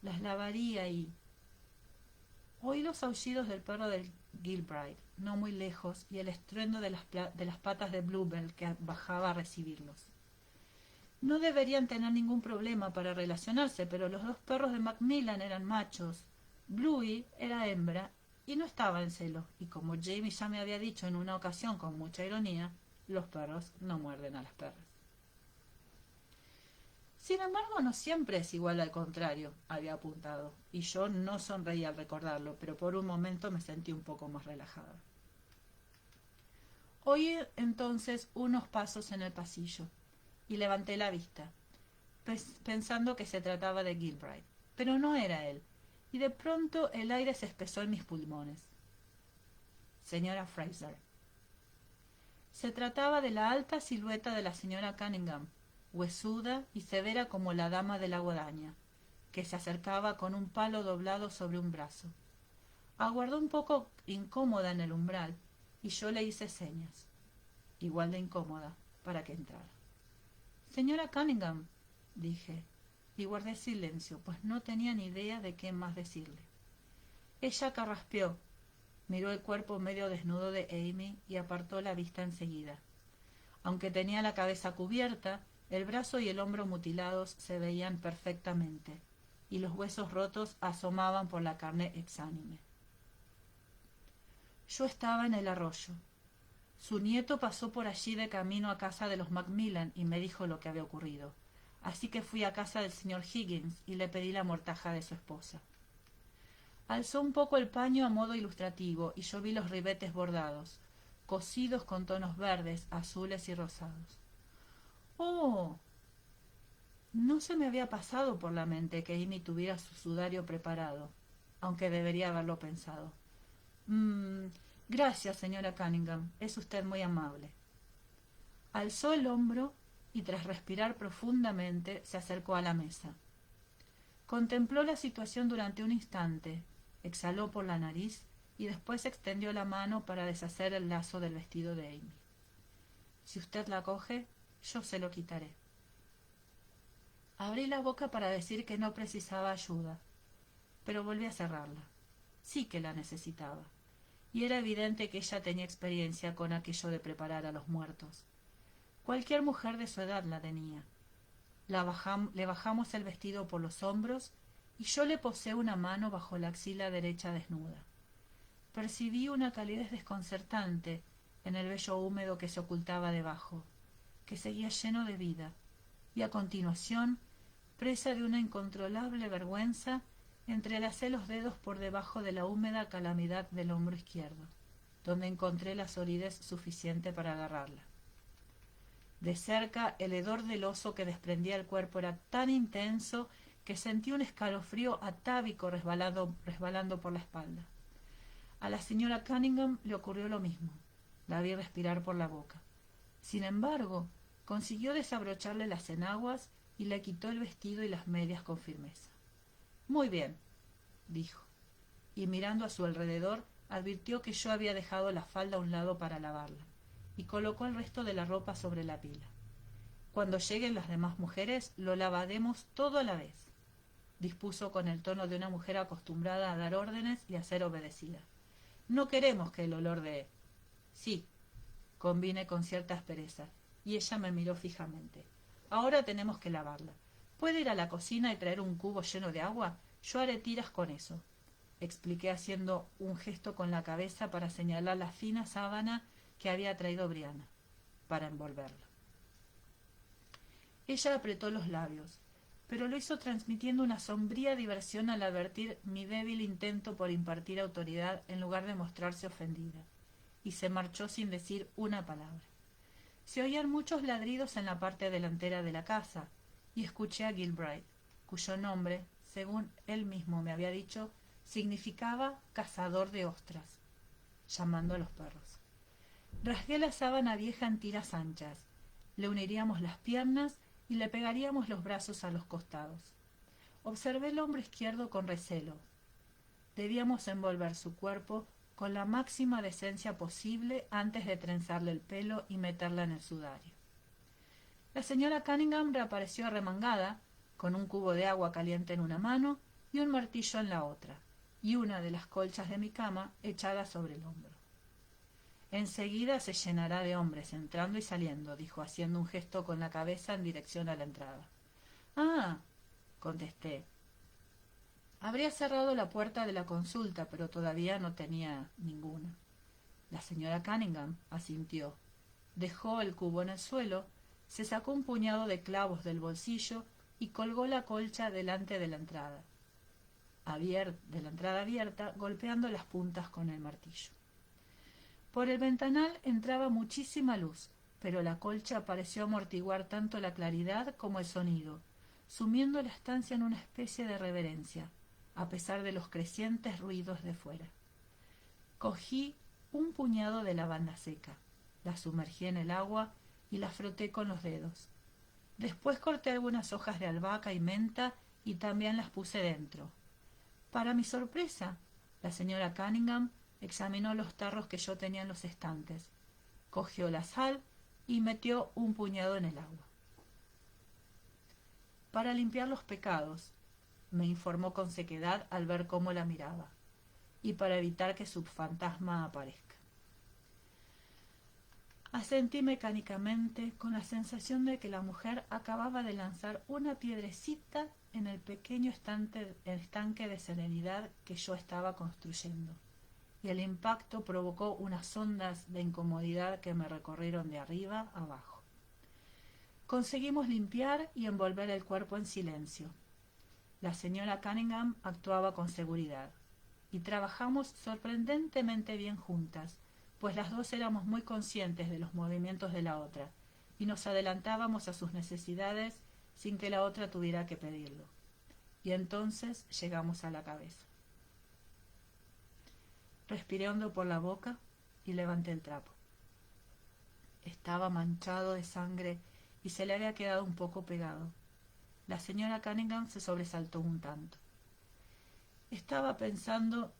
Las lavaría y... Oí los aullidos del perro del Gilbride, no muy lejos, y el estruendo de las patas de Bluebell que bajaba a recibirlos. No deberían tener ningún problema para relacionarse, pero los dos perros de Macmillan eran machos. Bluey era hembra y no estaba en celo, y como Jamie ya me había dicho en una ocasión con mucha ironía, los perros no muerden a las perras. Sin embargo, no siempre es igual, al contrario, había apuntado, y yo no sonreí al recordarlo, pero por un momento me sentí un poco más relajada. Oí entonces unos pasos en el pasillo, y levanté la vista, pensando que se trataba de Gilbride, pero no era él, y de pronto el aire se espesó en mis pulmones. «Señora Fraser». Se trataba de la alta silueta de la señora Cunningham, huesuda y severa como la dama de la guadaña, que se acercaba con un palo doblado sobre un brazo. Aguardó un poco incómoda en el umbral, y yo le hice señas, igual de incómoda, para que entrara. «Señora Cunningham», dije, y guardé silencio, pues no tenía ni idea de qué más decirle. Ella carraspeó, miró el cuerpo medio desnudo de Amy y apartó la vista enseguida. Aunque tenía la cabeza cubierta, el brazo y el hombro mutilados se veían perfectamente, y los huesos rotos asomaban por la carne exánime. Yo estaba en el arroyo. Su nieto pasó por allí de camino a casa de los Macmillan y me dijo lo que había ocurrido. Así que fui a casa del señor Higgins y le pedí la mortaja de su esposa. Alzó un poco el paño a modo ilustrativo y yo vi los ribetes bordados, cosidos con tonos verdes, azules y rosados. ¡Oh! No se me había pasado por la mente que Amy tuviera su sudario preparado, aunque debería haberlo pensado. «Mmm, gracias, señora Cunningham, es usted muy amable». Alzó el hombro y tras respirar profundamente se acercó a la mesa. Contempló la situación durante un instante, exhaló por la nariz y después extendió la mano para deshacer el lazo del vestido de Amy. «Si usted la coge, yo se lo quitaré». Abrí la boca para decir que no precisaba ayuda, pero volví a cerrarla. Sí que la necesitaba, y era evidente que ella tenía experiencia con aquello de preparar a los muertos. Cualquier mujer de su edad la tenía. Le bajamos el vestido por los hombros y yo le posé una mano bajo la axila derecha desnuda. Percibí una calidez desconcertante en el vello húmedo que se ocultaba debajo, que seguía lleno de vida, y a continuación, presa de una incontrolable vergüenza, entrelacé los dedos por debajo de la húmeda calamidad del hombro izquierdo, donde encontré la solidez suficiente para agarrarla. De cerca, el hedor del oso que desprendía el cuerpo era tan intenso que sentí un escalofrío atávico resbalando por la espalda. A la señora Cunningham le ocurrió lo mismo. La vi respirar por la boca. Sin embargo, consiguió desabrocharle las enaguas y le quitó el vestido y las medias con firmeza. «Muy bien», dijo, y mirando a su alrededor advirtió que yo había dejado la falda a un lado para lavarla, y colocó el resto de la ropa sobre la pila. «Cuando lleguen las demás mujeres, lo lavaremos todo a la vez», dispuso con el tono de una mujer acostumbrada a dar órdenes y a ser obedecida. «No queremos que el olor de...» «Sí», convine con cierta aspereza, y ella me miró fijamente. «Ahora tenemos que lavarla. ¿Puede ir a la cocina y traer un cubo lleno de agua? Yo haré tiras con eso», expliqué haciendo un gesto con la cabeza para señalar la fina sábana que había traído Briana, para envolverla. Ella apretó los labios, pero lo hizo transmitiendo una sombría diversión al advertir mi débil intento por impartir autoridad en lugar de mostrarse ofendida, y se marchó sin decir una palabra. Se oían muchos ladridos en la parte delantera de la casa, y escuché a Gilbride, cuyo nombre, según él mismo me había dicho, significaba cazador de ostras, llamando a los perros. Rasgué la sábana vieja en tiras anchas, le uniríamos las piernas y le pegaríamos los brazos a los costados. Observé el hombro izquierdo con recelo. Debíamos envolver su cuerpo con la máxima decencia posible antes de trenzarle el pelo y meterla en el sudario. La señora Cunningham reapareció arremangada, con un cubo de agua caliente en una mano y un martillo en la otra, y una de las colchas de mi cama echada sobre el hombro. «Enseguida se llenará de hombres entrando y saliendo», dijo haciendo un gesto con la cabeza en dirección a la entrada. «Ah», contesté. Habría cerrado la puerta de la consulta, pero todavía no tenía ninguna. La señora Cunningham asintió. Dejó el cubo en el suelo, se sacó un puñado de clavos del bolsillo y colgó la colcha delante de la entrada abierta, golpeando las puntas con el martillo. Por el ventanal entraba muchísima luz, pero la colcha pareció amortiguar tanto la claridad como el sonido, sumiendo la estancia en una especie de reverencia, a pesar de los crecientes ruidos de fuera. Cogí un puñado de lavanda seca, la sumergí en el agua y la froté con los dedos. Después corté algunas hojas de albahaca y menta y también las puse dentro. Para mi sorpresa, la señora Cunningham examinó los tarros que yo tenía en los estantes, cogió la sal y metió un puñado en el agua. «Para limpiar los pecados», me informó con sequedad al ver cómo la miraba, «y para evitar que su fantasma aparezca». Asentí mecánicamente con la sensación de que la mujer acababa de lanzar una piedrecita en el pequeño estanque de serenidad que yo estaba construyendo, y el impacto provocó unas ondas de incomodidad que me recorrieron de arriba a abajo. Conseguimos limpiar y envolver el cuerpo en silencio. La señora Cunningham actuaba con seguridad, y trabajamos sorprendentemente bien juntas, pues las dos éramos muy conscientes de los movimientos de la otra, y nos adelantábamos a sus necesidades sin que la otra tuviera que pedirlo. Y entonces llegamos a la cabeza. Respiré hondo por la boca y levanté el trapo. Estaba manchado de sangre y se le había quedado un poco pegado. La señora Cunningham se sobresaltó un tanto. Estaba pensando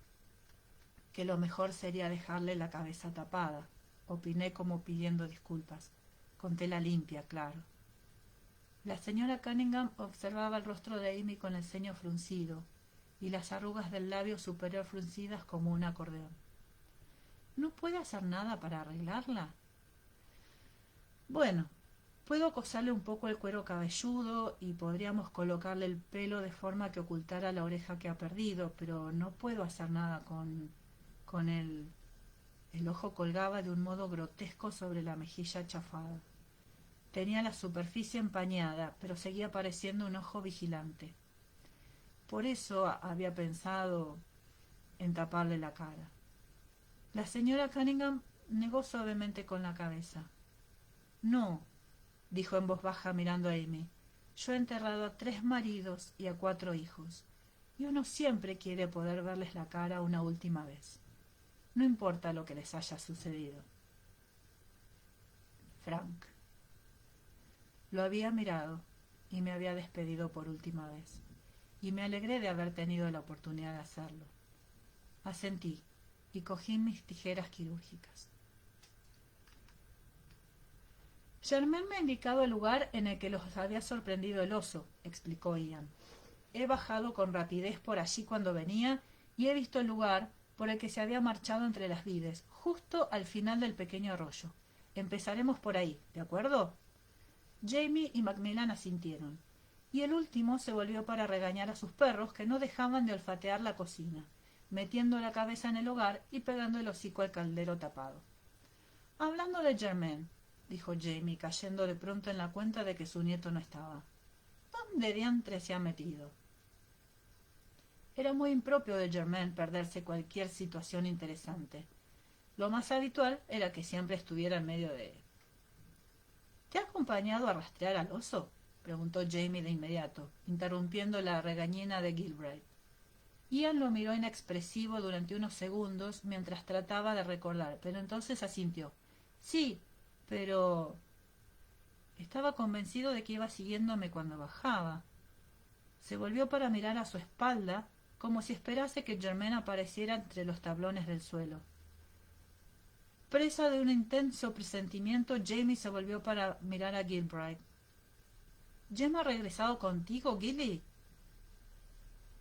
que lo mejor sería dejarle la cabeza tapada, opiné como pidiendo disculpas, con tela limpia, claro. La señora Cunningham observaba el rostro de Amy con el ceño fruncido y las arrugas del labio superior fruncidas como un acordeón. ¿No puede hacer nada para arreglarla? Bueno, puedo acosarle un poco el cuero cabelludo y podríamos colocarle el pelo de forma que ocultara la oreja que ha perdido, pero no puedo hacer nada con él. El ojo colgaba de un modo grotesco sobre la mejilla chafada. Tenía la superficie empañada, pero seguía pareciendo un ojo vigilante. Por eso había pensado en taparle la cara. La señora Cunningham negó suavemente con la cabeza. No, dijo en voz baja mirando a Amy. Yo he enterrado a 3 maridos y a 4 hijos, y uno siempre quiere poder verles la cara una última vez. No importa lo que les haya sucedido. Frank. Lo había mirado y me había despedido por última vez, y me alegré de haber tenido la oportunidad de hacerlo. Asentí y cogí mis tijeras quirúrgicas. Germain me ha indicado el lugar en el que los había sorprendido el oso, explicó Ian. He bajado con rapidez por allí cuando venía y he visto el lugar por el que se había marchado entre las vides, justo al final del pequeño arroyo. Empezaremos por ahí, ¿de acuerdo? Jamie y Macmillan asintieron, y el último se volvió para regañar a sus perros que no dejaban de olfatear la cocina, metiendo la cabeza en el hogar y pegando el hocico al caldero tapado. Hablando de Germain, dijo Jamie, cayendo de pronto en la cuenta de que su nieto no estaba. ¿Dónde diantre se ha metido? Era muy impropio de Germain perderse cualquier situación interesante. Lo más habitual era que siempre estuviera en medio de... ¿Te ha acompañado a rastrear al oso? Preguntó Jamie de inmediato, interrumpiendo la regañina de Gilbride. Ian lo miró inexpresivo durante unos segundos mientras trataba de recordar, pero entonces asintió. Sí, pero... Estaba convencido de que iba siguiéndome cuando bajaba. Se volvió para mirar a su espalda, como si esperase que Germain apareciera entre los tablones del suelo. Presa de un intenso presentimiento, Jamie se volvió para mirar a Gilbride. ¿Jem ha regresado contigo, Gilly?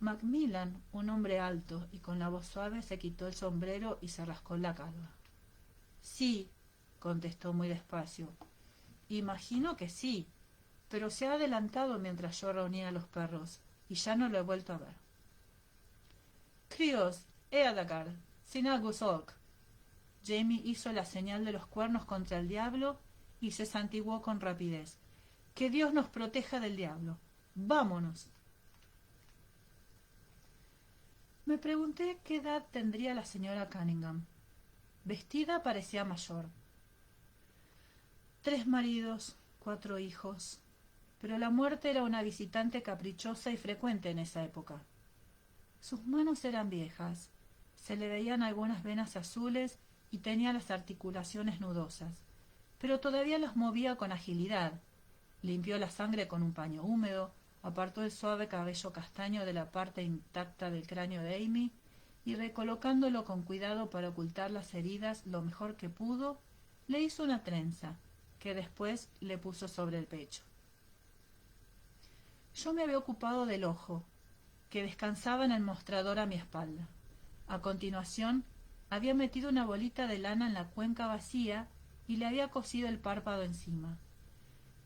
Macmillan, un hombre alto y con la voz suave, se quitó el sombrero y se rascó la calva. Sí, contestó muy despacio. Imagino que sí, pero se ha adelantado mientras yo reunía a los perros, y ya no lo he vuelto a ver. Críos, he atacar, sin Agus Oak. Jamie hizo la señal de los cuernos contra el diablo y se santiguó con rapidez. Que Dios nos proteja del diablo. ¡Vámonos! Me pregunté qué edad tendría la señora Cunningham. Vestida parecía mayor. 3 maridos, 4 hijos. Pero la muerte era una visitante caprichosa y frecuente en esa época. Sus manos eran viejas, se le veían algunas venas azules y tenía las articulaciones nudosas, pero todavía las movía con agilidad. Limpió la sangre con un paño húmedo, apartó el suave cabello castaño de la parte intacta del cráneo de Amy y, recolocándolo con cuidado para ocultar las heridas lo mejor que pudo, le hizo una trenza, que después le puso sobre el pecho. Yo me había ocupado del ojo, que descansaba en el mostrador a mi espalda. A continuación, había metido una bolita de lana en la cuenca vacía y le había cosido el párpado encima.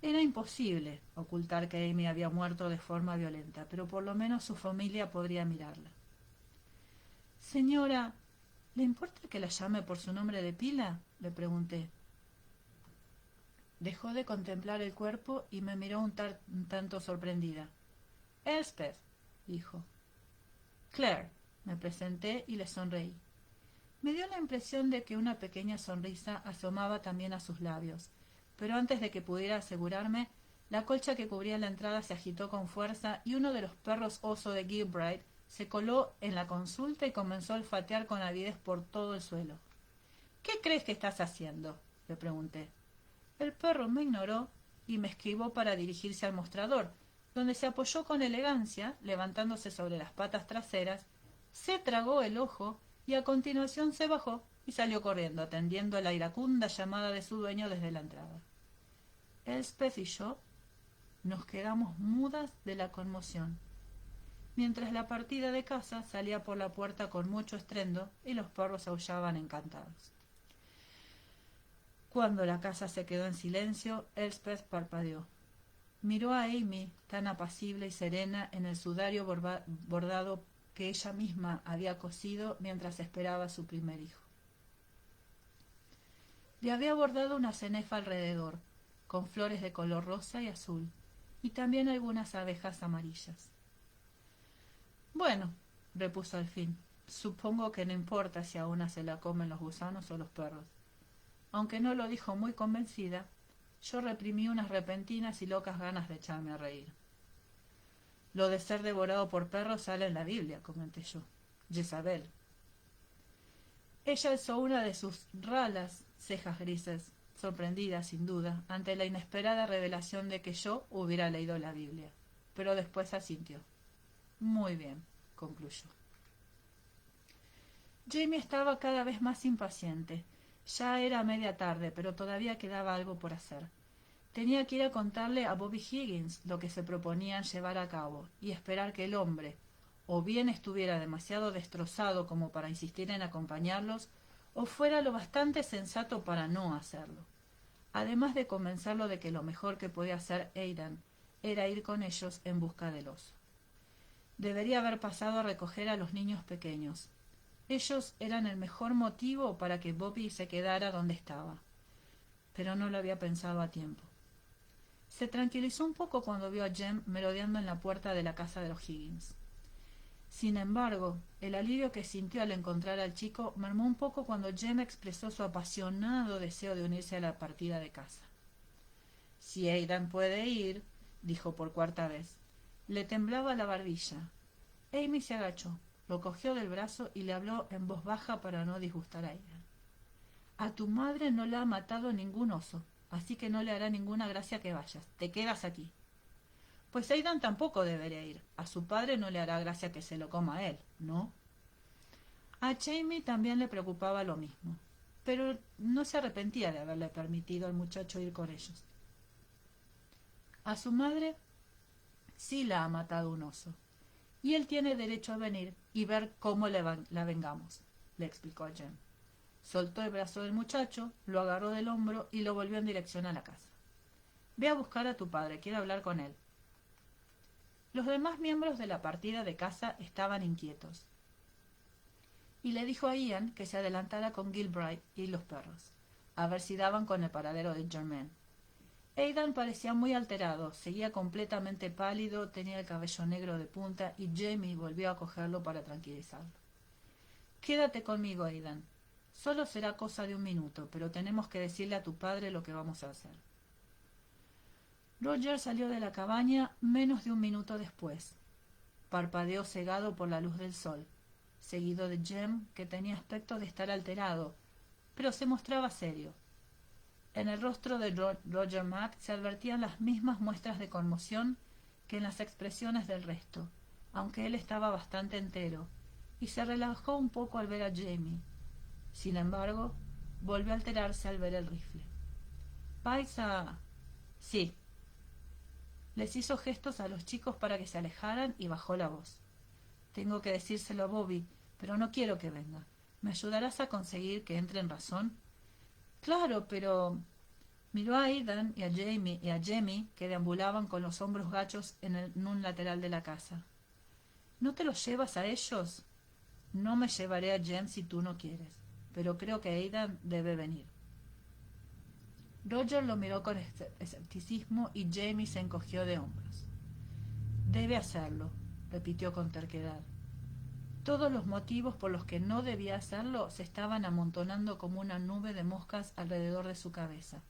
Era imposible ocultar que Amy había muerto de forma violenta, pero por lo menos su familia podría mirarla. Señora, ¿Le importa que la llame por su nombre de pila?, le pregunté. Dejó de contemplar el cuerpo y me miró un tanto sorprendida. Elspeth, dijo. Claire, me presenté y le sonreí. Me dio la impresión de que una pequeña sonrisa asomaba también a sus labios, pero antes de que pudiera asegurarme, la colcha que cubría la entrada se agitó con fuerza y uno de los perros oso de Gilbride se coló en la consulta y comenzó a olfatear con avidez por todo el suelo. ¿Qué crees que estás haciendo?, le pregunté. El perro me ignoró y me esquivó para dirigirse al mostrador, donde se apoyó con elegancia, levantándose sobre las patas traseras, se tragó el ojo y a continuación se bajó y salió corriendo, atendiendo a la iracunda llamada de su dueño desde la entrada. Elspeth y yo nos quedamos mudas de la conmoción, mientras la partida de casa salía por la puerta con mucho estruendo y los perros aullaban encantados. Cuando la casa se quedó en silencio, Elspeth parpadeó. Miró a Amy, tan apacible y serena, en el sudario bordado que ella misma había cosido mientras esperaba a su primer hijo. Le había bordado una cenefa alrededor, con flores de color rosa y azul, y también algunas abejas amarillas. Bueno, repuso al fin, supongo que no importa si a una se la comen los gusanos o los perros. Aunque no lo dijo muy convencida, yo reprimí unas repentinas y locas ganas de echarme a reír. Lo de ser devorado por perros sale en la Biblia, comenté yo. Jezabel. Ella alzó una de sus ralas cejas grises, sorprendida sin duda, ante la inesperada revelación de que yo hubiera leído la Biblia. Pero después asintió. Muy bien, concluyó. Jamie estaba cada vez más impaciente. Ya era media tarde, pero todavía quedaba algo por hacer. Tenía que ir a contarle a Bobby Higgins lo que se proponían llevar a cabo y esperar que el hombre o bien estuviera demasiado destrozado como para insistir en acompañarlos, o fuera lo bastante sensato para no hacerlo. Además de convencerlo de que lo mejor que podía hacer Aidan era ir con ellos en busca del oso. Debería haber pasado a recoger a los niños pequeños. Ellos eran el mejor motivo para que Bobby se quedara donde estaba. Pero no lo había pensado a tiempo. Se tranquilizó un poco cuando vio a Jem merodeando en la puerta de la casa de los Higgins. Sin embargo, el alivio que sintió al encontrar al chico mermó un poco cuando Jem expresó su apasionado deseo de unirse a la partida de caza. Si Aidan puede ir, dijo por cuarta vez. Le temblaba la barbilla. Amy se agachó, lo cogió del brazo y le habló en voz baja para no disgustar a Aidan. A tu madre no la ha matado ningún oso, así que no le hará ninguna gracia que vayas. Te quedas aquí. Pues Aidan tampoco debería ir. A su padre no le hará gracia que se lo coma a él, ¿no? A Jamie también le preocupaba lo mismo, pero no se arrepentía de haberle permitido al muchacho ir con ellos. A su madre sí la ha matado un oso, y él tiene derecho a venir y ver cómo la vengamos, le explicó Jem. Soltó el brazo del muchacho, lo agarró del hombro y lo volvió en dirección a la casa. Ve a buscar a tu padre, quiero hablar con él. Los demás miembros de la partida de caza estaban inquietos, y le dijo a Ian que se adelantara con Gilbride y los perros, a ver si daban con el paradero de Germain. Aidan parecía muy alterado, seguía completamente pálido, tenía el cabello negro de punta y Jamie volvió a cogerlo para tranquilizarlo. Quédate conmigo, Aidan. Solo será cosa de un minuto, pero tenemos que decirle a tu padre lo que vamos a hacer. Roger salió de la cabaña menos de un minuto después. Parpadeó cegado por la luz del sol, seguido de Jem, que tenía aspecto de estar alterado, pero se mostraba serio. En el rostro de Roger Mack se advertían las mismas muestras de conmoción que en las expresiones del resto, aunque él estaba bastante entero, y se relajó un poco al ver a Jamie. Sin embargo, volvió a alterarse al ver el rifle. —¿Vais a...? —Sí. Les hizo gestos a los chicos para que se alejaran y bajó la voz. —Tengo que decírselo a Bobby, pero no quiero que venga. ¿Me ayudarás a conseguir que entre en razón? —Claro, pero... Miró a Aidan y a Jamie, que deambulaban con los hombros gachos en un lateral de la casa. —¿No te los llevas a ellos? No me llevaré a Jem si tú no quieres, pero creo que Aidan debe venir. Roger lo miró con escepticismo y Jamie se encogió de hombros. Debe hacerlo, repitió con terquedad. Todos los motivos por los que no debía hacerlo se estaban amontonando como una nube de moscas alrededor de su cabeza,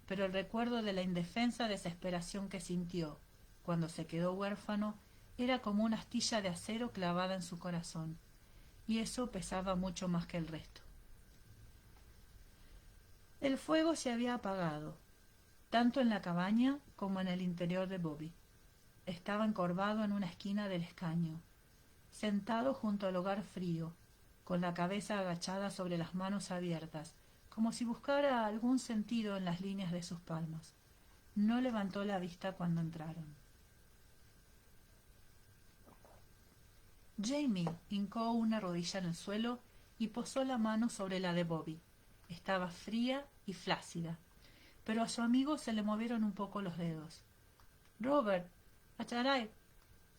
pero el recuerdo de la indefensa desesperación que sintió cuando se quedó huérfano era como una astilla de acero clavada en su corazón, y eso pesaba mucho más que el resto. El fuego se había apagado, tanto en la cabaña como en el interior de Bobby. Estaba encorvado en una esquina del escaño, sentado junto al hogar frío, con la cabeza agachada sobre las manos abiertas, como si buscara algún sentido en las líneas de sus palmas. No levantó la vista cuando entraron. Jamie hincó una rodilla en el suelo y posó la mano sobre la de Bobby. Estaba fría y flácida, pero a su amigo se le movieron un poco los dedos. Robert, acharay,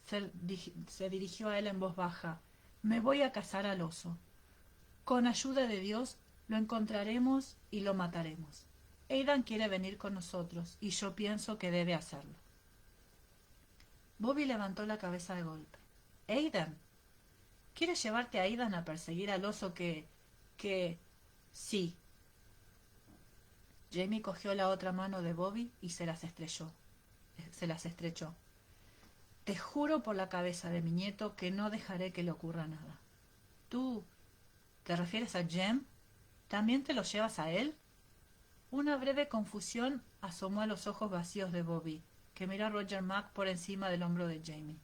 se dirigió a él en voz baja. Me voy a cazar al oso. Con ayuda de Dios lo encontraremos y lo mataremos. Aidan quiere venir con nosotros y yo pienso que debe hacerlo. Bobby levantó la cabeza de golpe. ¿Aidan? ¿Quieres llevarte a Aidan a perseguir al oso que... Sí. Jamie cogió la otra mano de Bobby y se las estrechó. Te juro por la cabeza de mi nieto que no dejaré que le ocurra nada. ¿Tú te refieres a Jem? ¿También te lo llevas a él? Una breve confusión asomó a los ojos vacíos de Bobby, que miró a Roger Mack por encima del hombro de Jamie.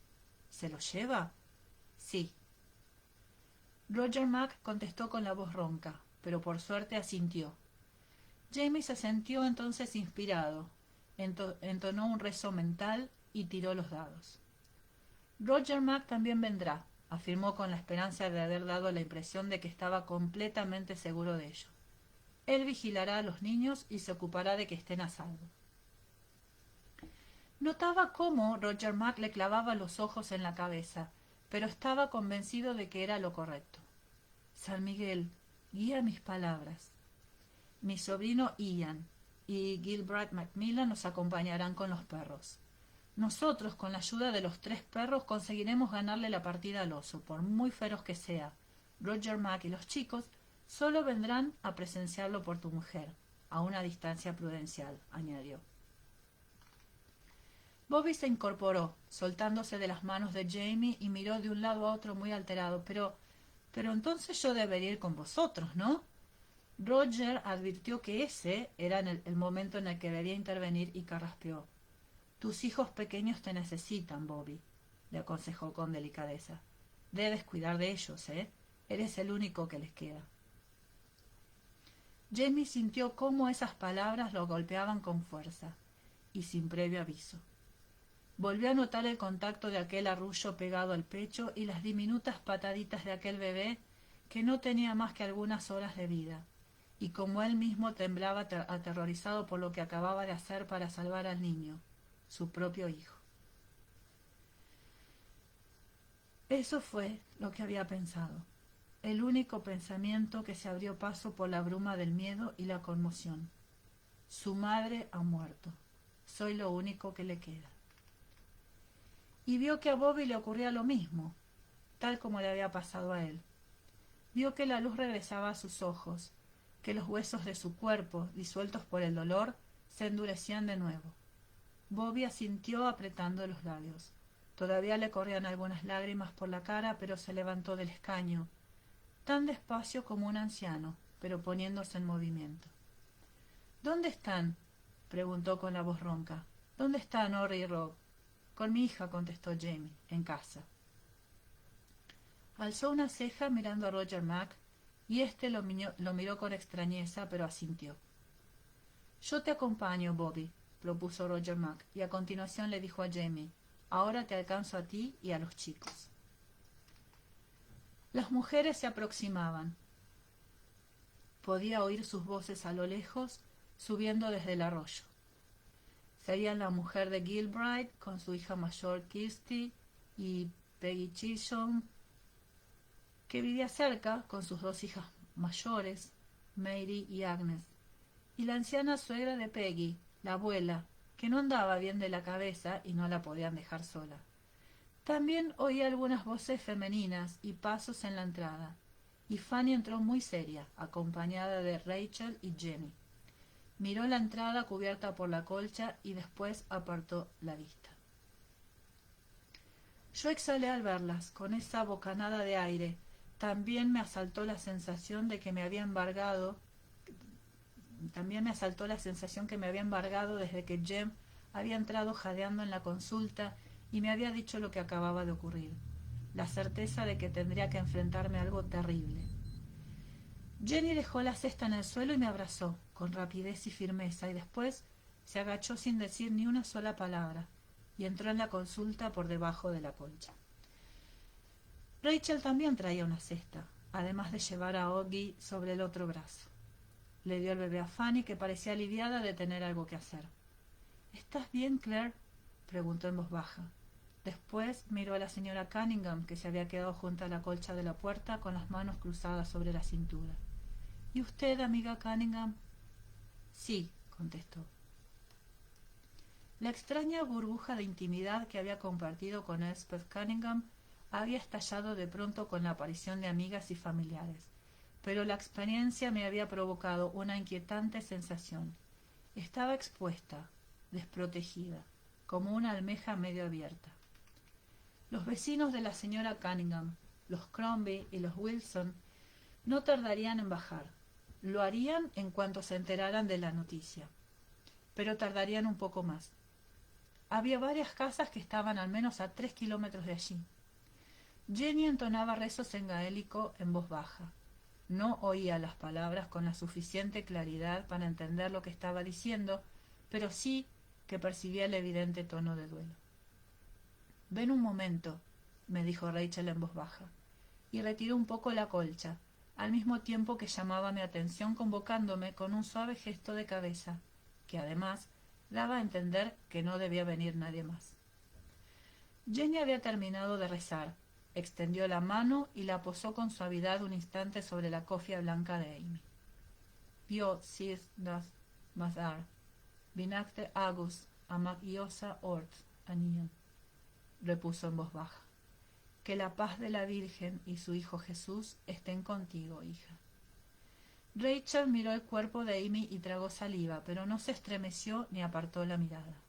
¿Se lo lleva? Sí. Roger Mack contestó con la voz ronca, pero por suerte asintió. Jamie se sintió entonces inspirado, entonó un rezo mental y tiró los dados. Roger Mack también vendrá, afirmó con la esperanza de haber dado la impresión de que estaba completamente seguro de ello. Él vigilará a los niños y se ocupará de que estén a salvo. Notaba cómo Roger Mack le clavaba los ojos en la cabeza, pero estaba convencido de que era lo correcto. San Miguel, guía mis palabras. Mi sobrino Ian y Gilbert Macmillan nos acompañarán con los perros. Nosotros, con la ayuda de los 3 perros, conseguiremos ganarle la partida al oso, por muy feroz que sea. Roger Mack y los chicos solo vendrán a presenciarlo por tu mujer, a una distancia prudencial, añadió. Bobby se incorporó, soltándose de las manos de Jamie, y miró de un lado a otro muy alterado. Pero entonces yo debería ir con vosotros, ¿no? Roger advirtió que ese era el momento en el que debía intervenir y carraspeó. Tus hijos pequeños te necesitan, Bobby, le aconsejó con delicadeza. Debes cuidar de ellos, ¿eh? Eres el único que les queda. Jamie sintió cómo esas palabras lo golpeaban con fuerza y sin previo aviso. Volvió a notar el contacto de aquel arrullo pegado al pecho y las diminutas pataditas de aquel bebé que no tenía más que algunas horas de vida, y como él mismo temblaba aterrorizado por lo que acababa de hacer para salvar al niño, su propio hijo. Eso fue lo que había pensado, el único pensamiento que se abrió paso por la bruma del miedo y la conmoción. Su madre ha muerto. Soy lo único que le queda. Y vio que a Bobby le ocurría lo mismo, tal como le había pasado a él. Vio que la luz regresaba a sus ojos, que los huesos de su cuerpo, disueltos por el dolor, se endurecían de nuevo. Bobby asintió apretando los labios. Todavía le corrían algunas lágrimas por la cara, pero se levantó del escaño, tan despacio como un anciano, pero poniéndose en movimiento. ¿Dónde están? Preguntó con la voz ronca. ¿Dónde están Orry y Rob? Con mi hija, contestó Jamie, en casa. Alzó una ceja mirando a Roger Mack, y éste lo miró con extrañeza, pero asintió. Yo te acompaño, Bobby, propuso Roger Mack, y a continuación le dijo a Jamie, ahora te alcanzo a ti y a los chicos. Las mujeres se aproximaban. Podía oír sus voces a lo lejos, subiendo desde el arroyo. Serían la mujer de Gilbride con su hija mayor Kirsty y Peggy Chisholm, que vivía cerca con sus dos hijas mayores, Mary y Agnes, y la anciana suegra de Peggy, la abuela, que no andaba bien de la cabeza y no la podían dejar sola. También oí algunas voces femeninas y pasos en la entrada, y Fanny entró muy seria, acompañada de Rachel y Jenny. Miró la entrada cubierta por la colcha y después apartó la vista. Yo exhalé al verlas, con esa bocanada de aire. También me asaltó la sensación de que me había embargado, desde que Jem había entrado jadeando en la consulta y me había dicho lo que acababa de ocurrir. La certeza de que tendría que enfrentarme a algo terrible. Jenny dejó la cesta en el suelo y me abrazó, con rapidez y firmeza, y después se agachó sin decir ni una sola palabra, y entró en la consulta por debajo de la colcha. Rachel también traía una cesta, además de llevar a Oggy sobre el otro brazo. Le dio el bebé a Fanny, que parecía aliviada de tener algo que hacer. —¿Estás bien, Claire? —preguntó en voz baja. Después miró a la señora Cunningham, que se había quedado junto a la colcha de la puerta con las manos cruzadas sobre la cintura. —¿Y usted, amiga Cunningham? —Sí —contestó. La extraña burbuja de intimidad que había compartido con Elspeth Cunningham había estallado de pronto con la aparición de amigas y familiares, pero la experiencia me había provocado una inquietante sensación. Estaba expuesta, desprotegida, como una almeja medio abierta. Los vecinos de la señora Cunningham, los Crombie y los Wilson, no tardarían en bajar. Lo harían en cuanto se enteraran de la noticia, pero tardarían un poco más. Había varias casas que estaban al menos a 3 kilómetros de allí. Jenny entonaba rezos en gaélico en voz baja. No oía las palabras con la suficiente claridad para entender lo que estaba diciendo, pero sí que percibía el evidente tono de duelo. —Ven un momento —me dijo Rachel en voz baja, y retiró un poco la colcha, al mismo tiempo que llamaba mi atención convocándome con un suave gesto de cabeza, que además daba a entender que no debía venir nadie más. Jenny había terminado de rezar, extendió la mano y la posó con suavidad un instante sobre la cofia blanca de Amy. «Dios sis das mazar, vinacte agus amagiosa ort anian», repuso en voz baja. «Que la paz de la Virgen y su Hijo Jesús estén contigo, hija». Rachel miró el cuerpo de Amy y tragó saliva, pero no se estremeció ni apartó la mirada.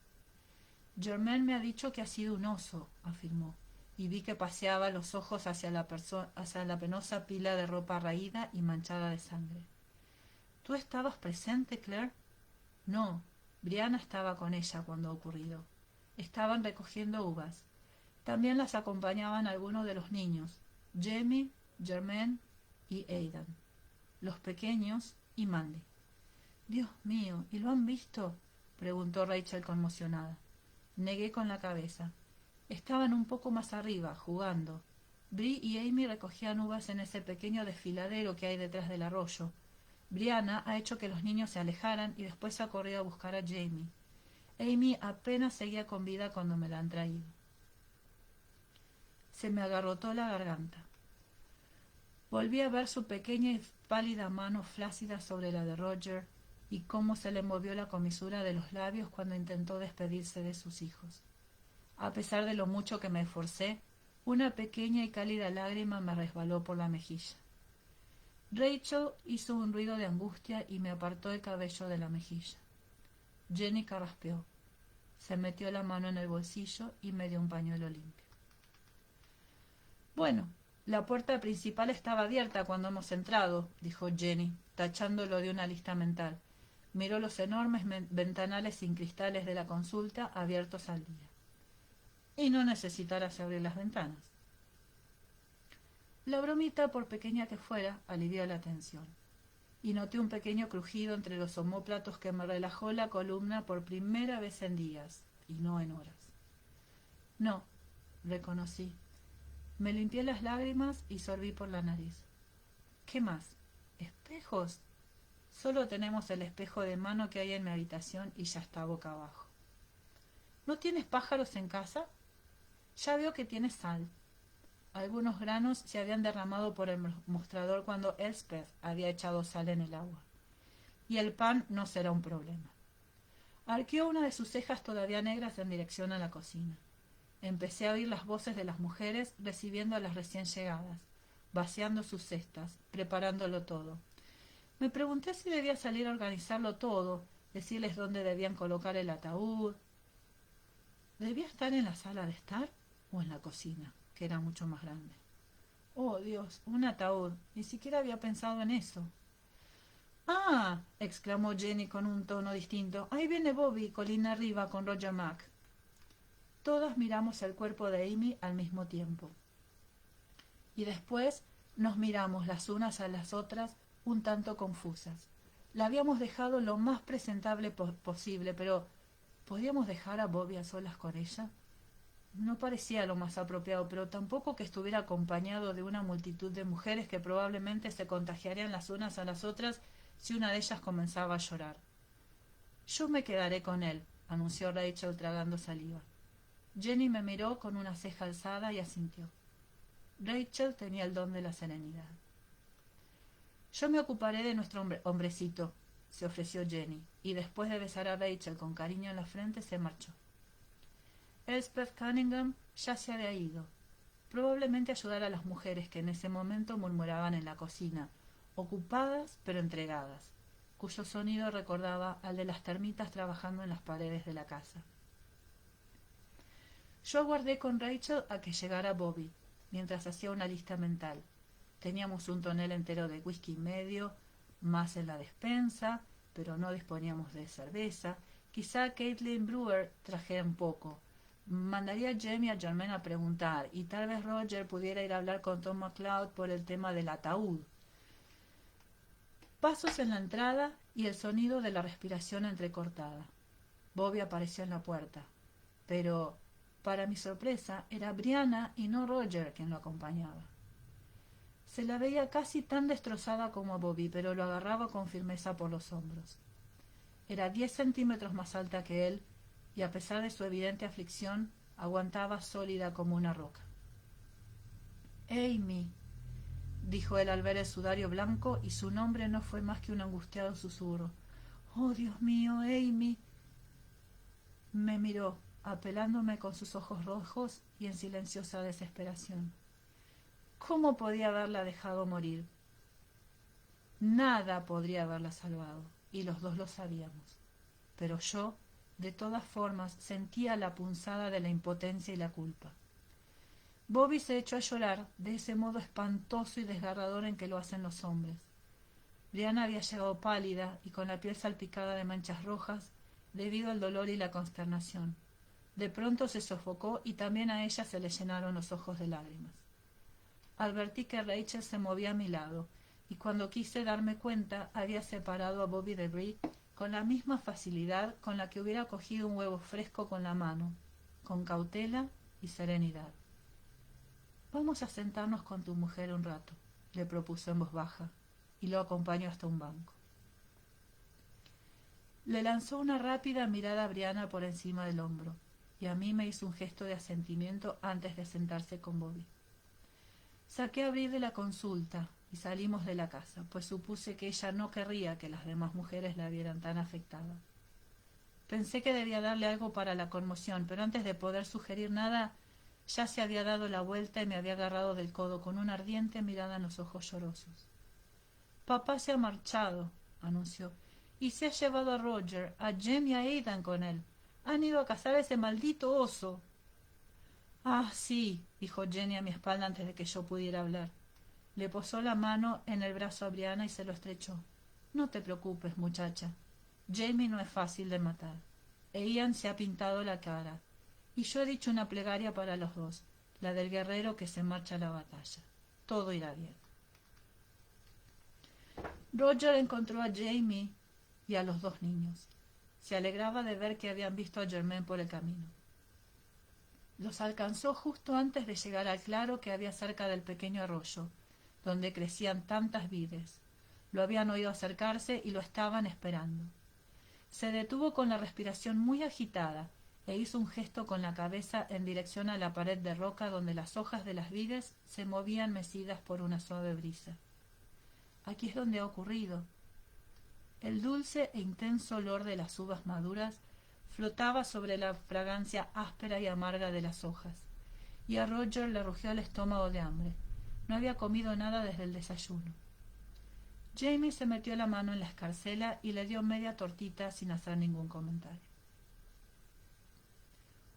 «Germaine me ha dicho que ha sido un oso», afirmó, y vi que paseaba los ojos hacia la penosa pila de ropa raída y manchada de sangre. «¿Tú estabas presente, Claire?» «No, Brianna estaba con ella cuando ha ocurrido. Estaban recogiendo uvas. También las acompañaban algunos de los niños, Jamie, Germaine y Aidan, los pequeños y Mandy». «Dios mío, ¿y lo han visto?», preguntó Rachel conmocionada. Negué con la cabeza. Estaban un poco más arriba, jugando. Bree y Amy recogían uvas en ese pequeño desfiladero que hay detrás del arroyo. Brianna ha hecho que los niños se alejaran y después ha corrido a buscar a Jamie. Amy apenas seguía con vida cuando me la han traído. Se me agarrotó la garganta. Volví a ver su pequeña y pálida mano flácida sobre la de Roger y cómo se le movió la comisura de los labios cuando intentó despedirse de sus hijos. A pesar de lo mucho que me esforcé, una pequeña y cálida lágrima me resbaló por la mejilla. Rachel hizo un ruido de angustia y me apartó el cabello de la mejilla. Jenny carraspeó. Se metió la mano en el bolsillo y me dio un pañuelo limpio. «Bueno, la puerta principal estaba abierta cuando hemos entrado», dijo Jenny, tachándolo de una lista mental. Miró los enormes ventanales sin cristales de la consulta abiertos al día. «Y no necesitarás abrir las ventanas». La bromita, por pequeña que fuera, alivió la tensión, y noté un pequeño crujido entre los omóplatos que me relajó la columna por primera vez en días, y no en horas. «No», reconocí. Me limpié las lágrimas y sorbí por la nariz. «¿Qué más? ¿Espejos?» «Solo tenemos el espejo de mano que hay en mi habitación y ya está boca abajo». «¿No tienes pájaros en casa?» «Ya veo que tienes sal». Algunos granos se habían derramado por el mostrador cuando Elspeth había echado sal en el agua. Y el pan no será un problema. Arqueó una de sus cejas todavía negras en dirección a la cocina. Empecé a oír las voces de las mujeres recibiendo a las recién llegadas, vaciando sus cestas, preparándolo todo. Me pregunté si debía salir a organizarlo todo, decirles dónde debían colocar el ataúd. ¿Debía estar en la sala de estar o en la cocina, que era mucho más grande? Oh, Dios, un ataúd. Ni siquiera había pensado en eso. ¡Ah! Exclamó Jenny con un tono distinto. Ahí viene Bobby, colina arriba, con Roger Mac. Todas miramos el cuerpo de Amy al mismo tiempo. Y después nos miramos las unas a las otras un tanto confusas. La habíamos dejado lo más presentable posible, pero ¿podíamos dejar a Bobby a solas con ella? No parecía lo más apropiado, pero tampoco que estuviera acompañado de una multitud de mujeres que probablemente se contagiarían las unas a las otras si una de ellas comenzaba a llorar. Yo me quedaré con él, anunció Rachel tragando saliva. Jenny me miró con una ceja alzada y asintió. Rachel tenía el don de la serenidad. Yo me ocuparé de nuestro hombrecito, se ofreció Jenny, y después de besar a Rachel con cariño en la frente se marchó. Elspeth Cunningham ya se había ido. Probablemente ayudar a las mujeres que en ese momento murmuraban en la cocina, ocupadas pero entregadas, cuyo sonido recordaba al de las termitas trabajando en las paredes de la casa. Yo aguardé con Rachel a que llegara Bobby, mientras hacía una lista mental. Teníamos un tonel entero de whisky medio, más en la despensa, pero no disponíamos de cerveza. Quizá Caitlin Brewer trajera un poco. Mandaría a Jamie y a Germaine a preguntar, y tal vez Roger pudiera ir a hablar con Tom McLeod por el tema del ataúd. Pasos en la entrada y el sonido de la respiración entrecortada. Bobby apareció en la puerta, pero, para mi sorpresa, era Brianna y no Roger quien lo acompañaba. Se la veía casi tan destrozada como a Bobby, pero lo agarraba con firmeza por los hombros. Era 10 centímetros más alta que él, y a pesar de su evidente aflicción, aguantaba sólida como una roca. «Amy», dijo él al ver el sudario blanco, y su nombre no fue más que un angustiado susurro. «Oh, Dios mío, Amy». Me miró, apelándome con sus ojos rojos y en silenciosa desesperación. ¿Cómo podía haberla dejado morir? Nada podría haberla salvado, y los dos lo sabíamos. Pero yo, de todas formas, sentía la punzada de la impotencia y la culpa. Bobby se echó a llorar de ese modo espantoso y desgarrador en que lo hacen los hombres. Brianna había llegado pálida y con la piel salpicada de manchas rojas debido al dolor y la consternación. De pronto se sofocó y también a ella se le llenaron los ojos de lágrimas. Advertí que Rachel se movía a mi lado, y cuando quise darme cuenta había separado a Bobby de Brie con la misma facilidad con la que hubiera cogido un huevo fresco con la mano, con cautela y serenidad. «Vamos a sentarnos con tu mujer un rato», le propuso en voz baja, y lo acompañó hasta un banco. Le lanzó una rápida mirada a Brianna por encima del hombro, y a mí me hizo un gesto de asentimiento antes de sentarse con Bobby. Saqué a Brie de la consulta y salimos de la casa, pues supuse que ella no querría que las demás mujeres la vieran tan afectada. Pensé que debía darle algo para la conmoción, pero antes de poder sugerir nada, ya se había dado la vuelta y me había agarrado del codo con una ardiente mirada en los ojos llorosos. «Papá se ha marchado», anunció, «y se ha llevado a Roger, a Jem y a Aidan con él. Han ido a cazar a ese maldito oso». «Ah, sí», dijo Jenny a mi espalda antes de que yo pudiera hablar. Le posó la mano en el brazo a Brianna y se lo estrechó. «No te preocupes, muchacha. Jamie no es fácil de matar. E Ian se ha pintado la cara. Y yo he dicho una plegaria para los dos, la del guerrero que se marcha a la batalla. Todo irá bien». Roger encontró a Jamie y a los dos niños. Se alegraba de ver que habían visto a Germaine por el camino. Los alcanzó justo antes de llegar al claro que había cerca del pequeño arroyo, donde crecían tantas vides. Lo habían oído acercarse y lo estaban esperando. Se detuvo con la respiración muy agitada e hizo un gesto con la cabeza en dirección a la pared de roca donde las hojas de las vides se movían mecidas por una suave brisa. Aquí es donde ha ocurrido. El dulce e intenso olor de las uvas maduras flotaba sobre la fragancia áspera y amarga de las hojas, y a Roger le rugió el estómago de hambre. No había comido nada desde el desayuno. Jamie se metió la mano en la escarcela y le dio media tortita sin hacer ningún comentario.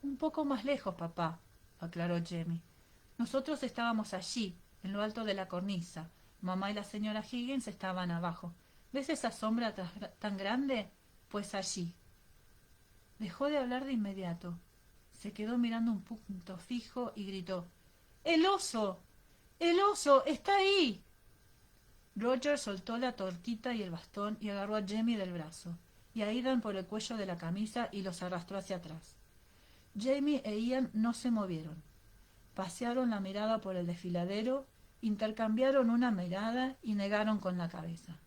Un poco más lejos, papá, aclaró Jamie. Nosotros estábamos allí, en lo alto de la cornisa. Mamá y la señora Higgins estaban abajo. ¿Ves esa sombra tan grande? Pues allí. Dejó de hablar de inmediato. Se quedó mirando un punto fijo y gritó: ¡El oso! ¡El oso! ¡Está ahí! Roger soltó la tortita y el bastón y agarró a Jamie del brazo, y a Aidan por el cuello de la camisa y los arrastró hacia atrás. Jamie e Ian no se movieron. Pasearon la mirada por el desfiladero, intercambiaron una mirada y negaron con la cabeza.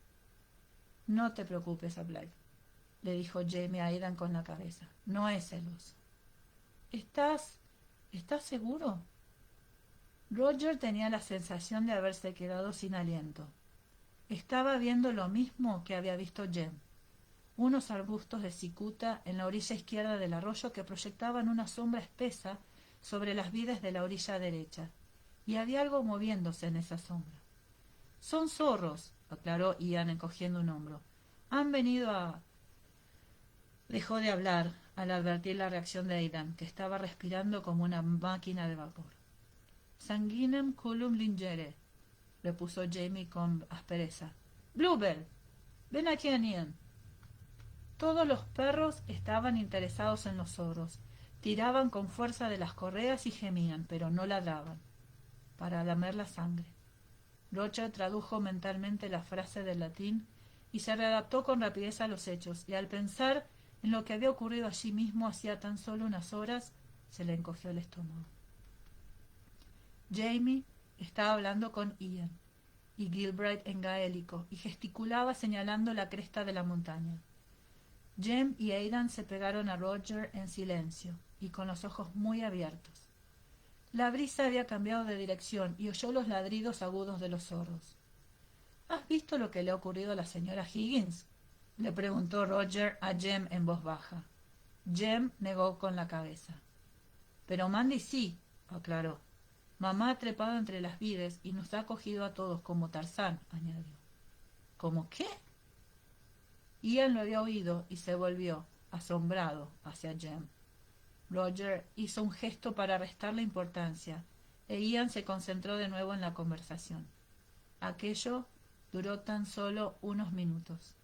No te preocupes, Blythe, le dijo Jamie a Aidan con la cabeza. No es el oso. ¿Estás seguro? Roger tenía la sensación de haberse quedado sin aliento. Estaba viendo lo mismo que había visto Jem. Unos arbustos de cicuta en la orilla izquierda del arroyo que proyectaban una sombra espesa sobre las vides de la orilla derecha, y había algo moviéndose en esa sombra. Son zorros, aclaró Ian encogiendo un hombro. Han venido a... Dejó de hablar al advertir la reacción de Aidan, que estaba respirando como una máquina de vapor. Sanguinem culum lingere, repuso Jamie con aspereza. Bluebell, ven aquí, Ian. Todos los perros estaban interesados en los zorros. Tiraban con fuerza de las correas y gemían, pero no ladraban, para lamer la sangre. Roger tradujo mentalmente la frase del latín y se readaptó con rapidez a los hechos, y al pensar en lo que había ocurrido allí mismo hacía tan solo unas horas, se le encogió el estómago. Jamie estaba hablando con Ian y Gilbride en gaélico y gesticulaba señalando la cresta de la montaña. Jem y Aidan se pegaron a Roger en silencio y con los ojos muy abiertos. La brisa había cambiado de dirección y oyó los ladridos agudos de los zorros. ¿Has visto lo que le ha ocurrido a la señora Higgins?, le preguntó Roger a Jem en voz baja. Jem negó con la cabeza. Pero Mandy sí, aclaró. Mamá ha trepado entre las vides y nos ha cogido a todos como Tarzán, añadió. ¿Cómo qué? Ian lo había oído y se volvió, asombrado, hacia Jem. Roger hizo un gesto para restarle importancia, e Ian se concentró de nuevo en la conversación. Aquello duró tan solo unos minutos.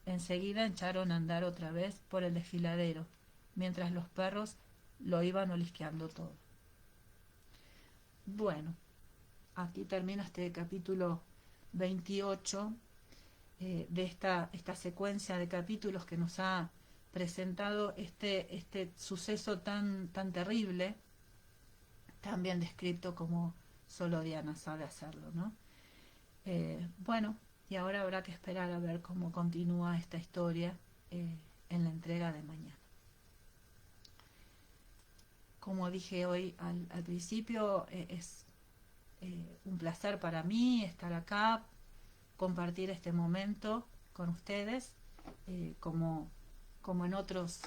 Enseguida echaron a andar otra vez por el desfiladero, mientras los perros lo iban olisqueando todo. Bueno, aquí termina este capítulo 28 de esta secuencia de capítulos que nos ha presentado este suceso tan terrible, tan bien descrito como solo Diana sabe hacerlo, ¿no? Bueno, y ahora habrá que esperar a ver cómo continúa esta historia en la entrega de mañana. Como dije hoy al principio, es un placer para mí estar acá, compartir este momento con ustedes, como en otros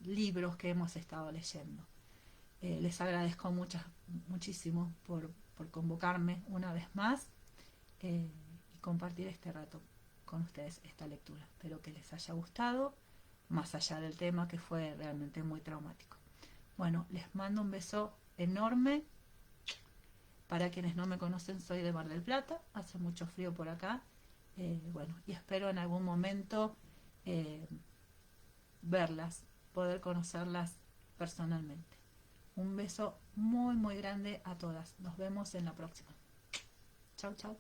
libros que hemos estado leyendo. Les agradezco muchísimo por convocarme una vez más y compartir este rato con ustedes esta lectura. Espero que les haya gustado, más allá del tema que fue realmente muy traumático. Bueno, les mando un beso enorme. Para quienes no me conocen, soy de Mar del Plata, hace mucho frío por acá. Bueno, y espero en algún momento verlas, poder conocerlas personalmente. Un beso muy grande a todas. Nos vemos en la próxima. Chau, chau.